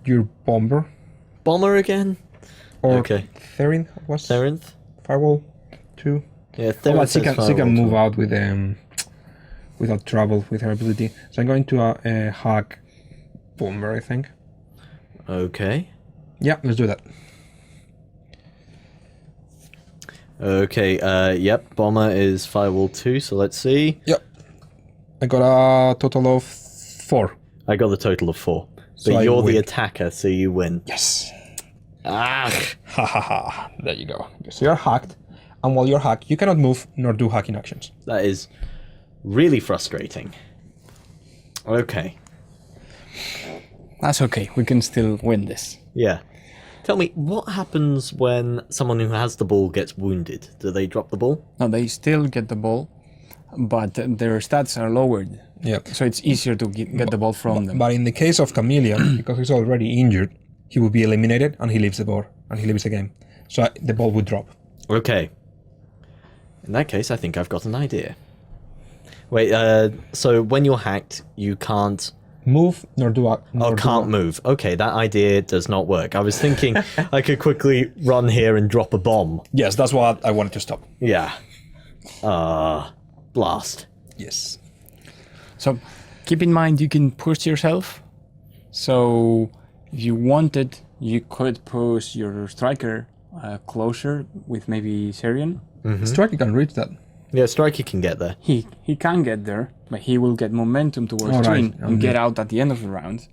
Speaker 3: your bomber
Speaker 2: Bomber again?
Speaker 3: or
Speaker 2: Okay.
Speaker 3: Theron. What's
Speaker 2: Theron's?
Speaker 3: Firewall 2?
Speaker 2: Yeah,
Speaker 3: Oh,
Speaker 2: Theron
Speaker 3: but she
Speaker 2: says
Speaker 3: can
Speaker 2: firewall
Speaker 3: move
Speaker 2: too.
Speaker 3: out with without trouble with her ability. So I'm going to hack bomber, I think.
Speaker 2: Okay.
Speaker 3: Yeah, let's do that.
Speaker 2: Okay, yep, Bomber is Firewall 2, so let's see.
Speaker 3: Yep. I got a total of 4.
Speaker 2: I got the total of 4.
Speaker 3: So
Speaker 2: But
Speaker 3: I
Speaker 2: you're the
Speaker 3: win.
Speaker 2: attacker, so you win.
Speaker 3: Yes.
Speaker 2: Ah!
Speaker 3: Ha ha ha. There you go. So you're hacked. And while you're hacked, you cannot move nor do hacking actions.
Speaker 2: That is really frustrating. Okay.
Speaker 4: That's okay. We can still win this.
Speaker 2: Yeah. Tell me, what happens when someone who has the ball gets wounded? Do they drop the ball?
Speaker 4: No, they still get the ball, but their stats are lowered.
Speaker 3: Yeah.
Speaker 4: So it's easier to get the ball from them.
Speaker 3: But in the case of Chameleon, because he's already injured, he will be eliminated and he leaves the board and he leaves the game. So the ball would drop.
Speaker 2: Okay. In that case, I think I've got an idea. Wait, so when you're hacked, you can't
Speaker 3: move nor do I.
Speaker 2: Oh, can't move. Okay, that idea does not work. I was thinking I could quickly run here and drop a bomb.
Speaker 3: Yes, that's what I wanted to stop.
Speaker 2: Yeah. Blast.
Speaker 3: Yes.
Speaker 4: So keep in mind you can push yourself. So if you wanted, you could push your striker closer with maybe Syrian.
Speaker 3: Striker can reach that.
Speaker 2: Yeah, Striker can get there.
Speaker 4: He can get there, but he will get momentum towards
Speaker 3: All right.
Speaker 4: Twin and get out at the end of the round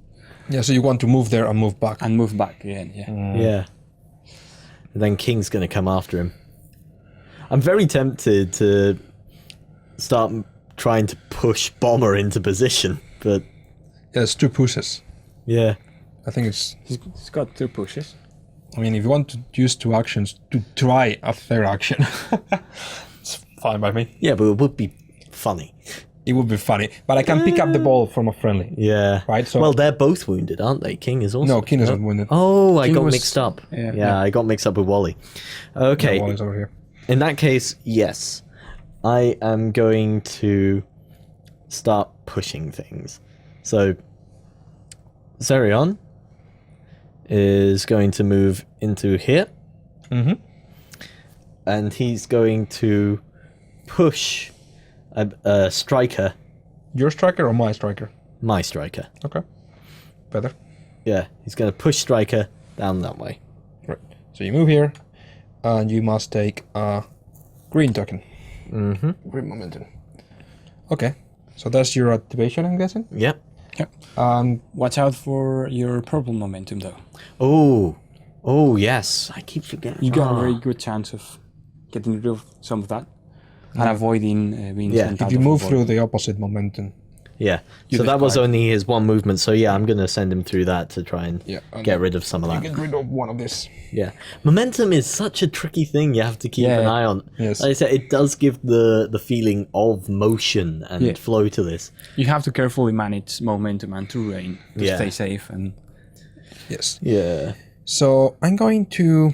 Speaker 3: Yeah, so you want to move there and move back.
Speaker 4: and move back again. Yeah.
Speaker 2: Yeah. And then King's going to come after him. I'm very tempted to start trying to push Bomber into position, but
Speaker 3: Yeah, it's 2 pushes.
Speaker 2: yeah.
Speaker 3: I think it's.
Speaker 4: He's got 2 pushes.
Speaker 3: I mean, if you want to use 2 actions to try a third action, it's fine by me.
Speaker 2: Yeah, but it would be funny.
Speaker 3: It would be funny, but I can pick up the ball from a friendly.
Speaker 2: Yeah.
Speaker 3: Right, so-
Speaker 2: well, they're both wounded, aren't they? King is also.
Speaker 3: No, King isn't wounded.
Speaker 2: Oh, I
Speaker 4: King
Speaker 2: got
Speaker 4: was-
Speaker 2: mixed up.
Speaker 4: yeah.
Speaker 2: I got mixed up with Wally. Okay.
Speaker 3: The ball is over here.
Speaker 2: In that case, yes. I am going to start pushing things. So, Zerion is going to move into here.
Speaker 3: Mm-hmm.
Speaker 2: And he's going to push a striker,
Speaker 3: Your striker or my striker?
Speaker 2: my striker.
Speaker 3: Okay. Better.
Speaker 2: Yeah, he's going to push striker down that way.
Speaker 3: Right. So you move here, and you must take a green token.
Speaker 2: Mm-hmm.
Speaker 3: Green momentum. Okay. So that's your activation, I'm guessing.
Speaker 2: Yep.
Speaker 4: Watch out for your purple momentum, though.
Speaker 2: Oh, yes. I keep forgetting.
Speaker 4: You got a very good chance of getting rid of some of that and avoiding being
Speaker 2: Yeah,
Speaker 4: sent
Speaker 3: If
Speaker 4: out
Speaker 3: you
Speaker 4: of the
Speaker 3: move
Speaker 4: board.
Speaker 3: through the opposite momentum.
Speaker 2: Yeah.
Speaker 3: You
Speaker 2: So that was
Speaker 3: describe.
Speaker 2: only his one movement. So yeah, I'm going to send him through that to try and
Speaker 3: Yeah, and
Speaker 2: get rid of some of
Speaker 3: You
Speaker 2: that.
Speaker 3: get rid of one of this.
Speaker 2: Yeah. Momentum is such a tricky thing you have to keep
Speaker 4: Yeah.
Speaker 2: an eye on.
Speaker 3: Yes.
Speaker 2: Like I said, it does give the feeling of motion and
Speaker 4: Yeah.
Speaker 2: flow to this.
Speaker 4: You have to carefully manage momentum and terrain to
Speaker 2: Yeah.
Speaker 4: stay safe. And
Speaker 3: Yes.
Speaker 2: Yeah.
Speaker 3: So I'm going to.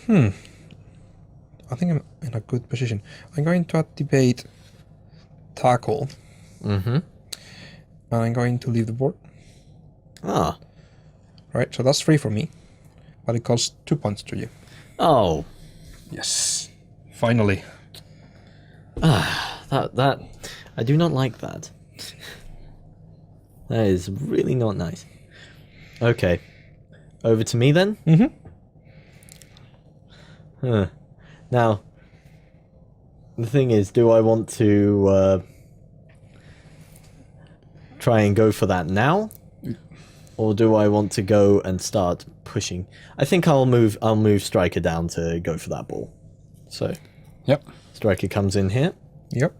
Speaker 3: I think I'm in a good position. I'm going to activate tackle.
Speaker 2: Mm-hmm.
Speaker 3: And I'm going to leave the board.
Speaker 2: Ah.
Speaker 3: Right, so that's free for me. But it costs 2 points to you.
Speaker 2: Oh.
Speaker 3: Yes. Finally.
Speaker 2: That I do not like that. That is really not nice. Okay. Over to me then?
Speaker 3: Mm-hmm.
Speaker 2: Huh. Now, the thing is, do I want to try and go for that now? Or do I want to go and start pushing? I think I'll move Striker down to go for that ball. So,
Speaker 4: yep.
Speaker 2: Striker comes in here.
Speaker 3: Yep.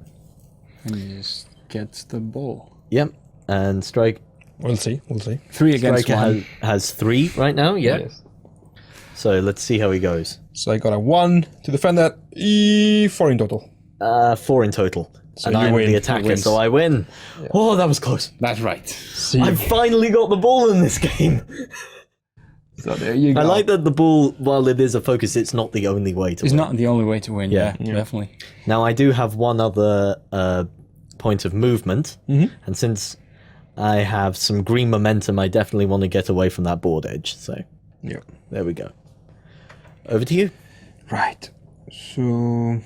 Speaker 4: And you just get the ball.
Speaker 2: Yep. And Strike
Speaker 3: We'll see.
Speaker 4: 3 against
Speaker 2: Striker
Speaker 4: 1.
Speaker 2: has 3 right now, yeah.
Speaker 3: Yes.
Speaker 2: So let's see how he goes.
Speaker 3: So I got a 1 to defend that. 4 in total.
Speaker 2: 4 in total.
Speaker 3: So
Speaker 2: and
Speaker 3: you
Speaker 2: I'm
Speaker 3: win.
Speaker 2: the
Speaker 3: He
Speaker 2: attacker,
Speaker 4: wins.
Speaker 2: so I win. Oh, that was close.
Speaker 4: That's right.
Speaker 2: I finally got the ball in this game.
Speaker 3: So there you go.
Speaker 2: I like that the ball, while it is a focus, it's not the only way to
Speaker 4: It's
Speaker 2: win.
Speaker 4: not the only way to win.
Speaker 2: Yeah.
Speaker 4: Yeah, definitely.
Speaker 2: Now, I do have one other point of movement, and since I have some green momentum, I definitely want to get away from that board edge. So,
Speaker 3: Yep.
Speaker 2: there we go. Over to you.
Speaker 3: Right. So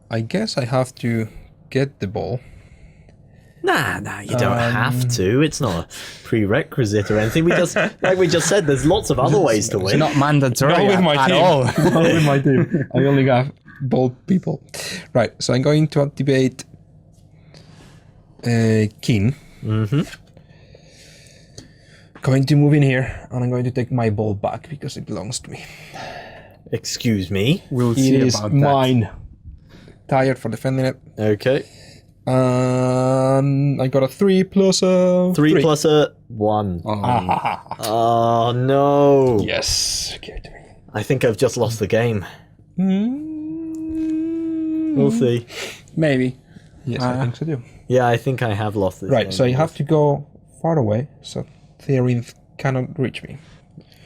Speaker 3: I guess I have to get the ball.
Speaker 2: Nah, you don't have to. It's not a prerequisite or anything. We just, like we just said, there's lots of other ways to
Speaker 4: It's
Speaker 2: win.
Speaker 4: not mandatory
Speaker 3: Not with my
Speaker 4: at
Speaker 3: team.
Speaker 4: all.
Speaker 3: Not with my team. I only have bold people. Right. So I'm going to activate King.
Speaker 2: Mm-hmm.
Speaker 3: Going to move in here, and I'm going to take my ball back because it belongs to me.
Speaker 2: Excuse me.
Speaker 4: We'll
Speaker 3: It
Speaker 4: see
Speaker 3: is
Speaker 4: about
Speaker 3: mine. Tired for defending it.
Speaker 2: Okay.
Speaker 3: I got a 3 plus a
Speaker 2: 3 plus a 1. Oh, no.
Speaker 3: Yes. Give it to me.
Speaker 2: I think I've just lost the game. We'll see.
Speaker 4: that. Maybe.
Speaker 3: Yes, I think so too.
Speaker 2: Yeah, I think I have lost this
Speaker 3: Right,
Speaker 2: game.
Speaker 3: so you have to go far away, so Theorin cannot reach me.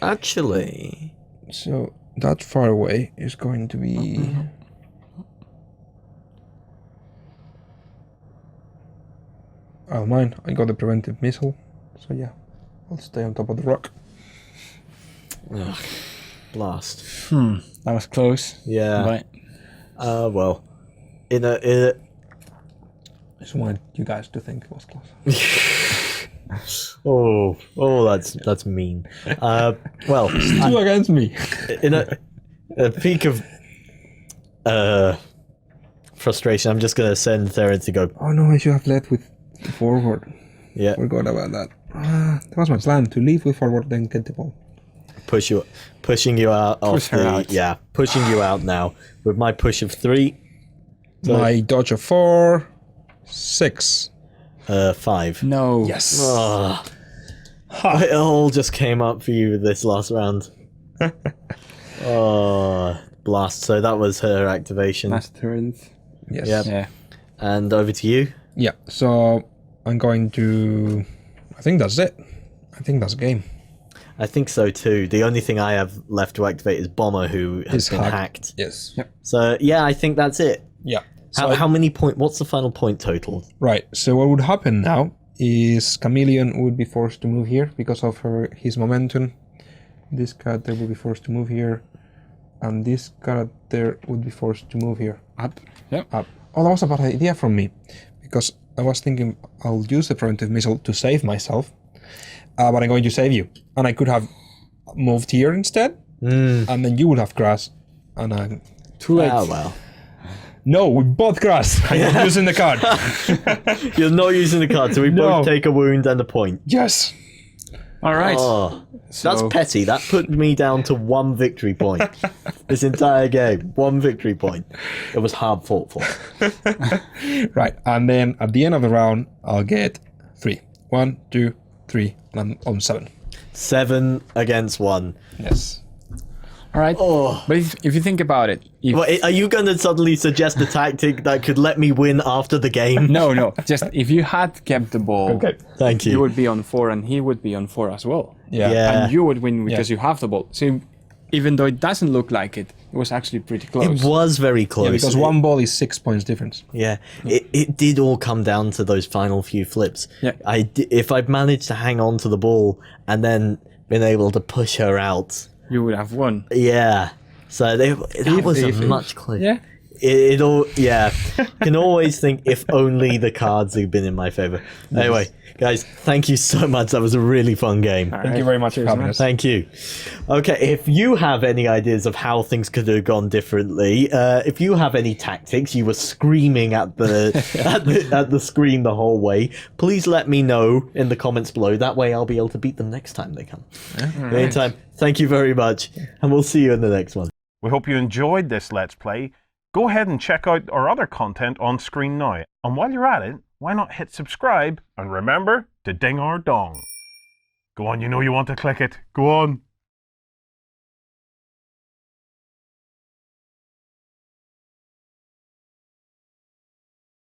Speaker 2: Actually...
Speaker 3: So that far away is going to be Oh, mine. I got the preventive missile. So yeah, I'll stay on top of the rock.
Speaker 2: Ugh. Blast.
Speaker 4: That was close.
Speaker 2: Yeah.
Speaker 4: But
Speaker 2: Well, in a
Speaker 3: I just wanted you guys to think it was close.
Speaker 2: that's mean. Well,
Speaker 3: 2 against me.
Speaker 2: in a peak of frustration, I'm just gonna send Theron to go.
Speaker 3: Oh no, I should have led with forward.
Speaker 2: Yeah,
Speaker 3: Forgot about that. That was my plan, to leave with forward, then get the ball.
Speaker 2: pushing you out
Speaker 4: Push
Speaker 2: off
Speaker 4: her
Speaker 2: the
Speaker 4: out.
Speaker 2: yeah, pushing you out now with my push of 3,
Speaker 3: My dodge of 4, 6.
Speaker 2: 5.
Speaker 4: no.
Speaker 3: Yes.
Speaker 2: Ah. It all just came up for you this last round. Oh, blast! So that was her activation,
Speaker 4: Last turn.
Speaker 3: Yes.
Speaker 2: Yep.
Speaker 4: Yeah.
Speaker 2: and over to you.
Speaker 3: Yeah, so I'm going to... I think that's it. I think that's game.
Speaker 2: I think so too. The only thing I have left to activate is Bomber, who has
Speaker 3: Is
Speaker 2: been
Speaker 3: hacked.
Speaker 2: hacked.
Speaker 3: Yes.
Speaker 4: Yep.
Speaker 2: So yeah, I think that's it.
Speaker 3: Yeah. So
Speaker 2: How many point? What's the final point total?
Speaker 3: Right, so what would happen now is Chameleon would be forced to move here because of his momentum. This character would be forced to move here. And this character would be forced to move here.
Speaker 4: Up. Yep.
Speaker 3: Up. Oh, that was a bad idea from me. Because I was thinking I'll use the preventive missile to save myself. But I'm going to save you. And I could have moved here instead. And then you would have grass. And I...
Speaker 4: Too late.
Speaker 2: Oh well.
Speaker 3: No, we both grass. I'm not using the card.
Speaker 2: You're not using the card, so we
Speaker 3: No.
Speaker 2: both take a wound and a point.
Speaker 3: Yes.
Speaker 4: All right.
Speaker 2: Oh, that's
Speaker 4: So-
Speaker 2: petty. That put me down to 1 victory point. This entire game, 1 victory point. It was hard fought for.
Speaker 3: Right, and then at the end of the round, I'll get 3. 1, 2, 3, and I'm on 7.
Speaker 2: 7 against 1.
Speaker 3: Yes.
Speaker 4: All right.
Speaker 2: Oh.
Speaker 4: But if you think about it, if,
Speaker 2: Well, are you going to suddenly suggest a tactic that could let me win after the game?
Speaker 4: no, just if you had kept the ball,
Speaker 3: Okay.
Speaker 2: Thank you.
Speaker 4: you would be on 4 and he would be on 4 as well.
Speaker 3: Yeah.
Speaker 2: Yeah.
Speaker 4: And you would win because you have the ball. So even though it doesn't look like it, it was actually pretty close.
Speaker 2: It was very close.
Speaker 3: Yeah, because one ball is 6 points difference.
Speaker 2: Yeah, it did all come down to those final few flips.
Speaker 4: Yeah.
Speaker 2: If I'd managed to hang on to the ball and then been able to push her out,
Speaker 4: You would have won.
Speaker 2: yeah. So that was a much closer.
Speaker 4: Yeah.
Speaker 2: It all, yeah. Can always think if only the cards had been in my favor. Anyway, guys, thank you so much. That was a really fun game.
Speaker 3: Thank you very much for having us.
Speaker 2: Thank you. Okay, if you have any ideas of how things could have gone differently, if you have any tactics, you were screaming at the at the screen the whole way, please let me know in the comments below. That way I'll be able to beat them next time they come. In the meantime, thank you very much, and we'll see you in the next one.
Speaker 1: We hope you enjoyed this Let's Play. Go ahead and check out our other content on screen now. And while you're at it, why not hit subscribe and remember to ding our dong. Go on, you know you want to click it. Go on.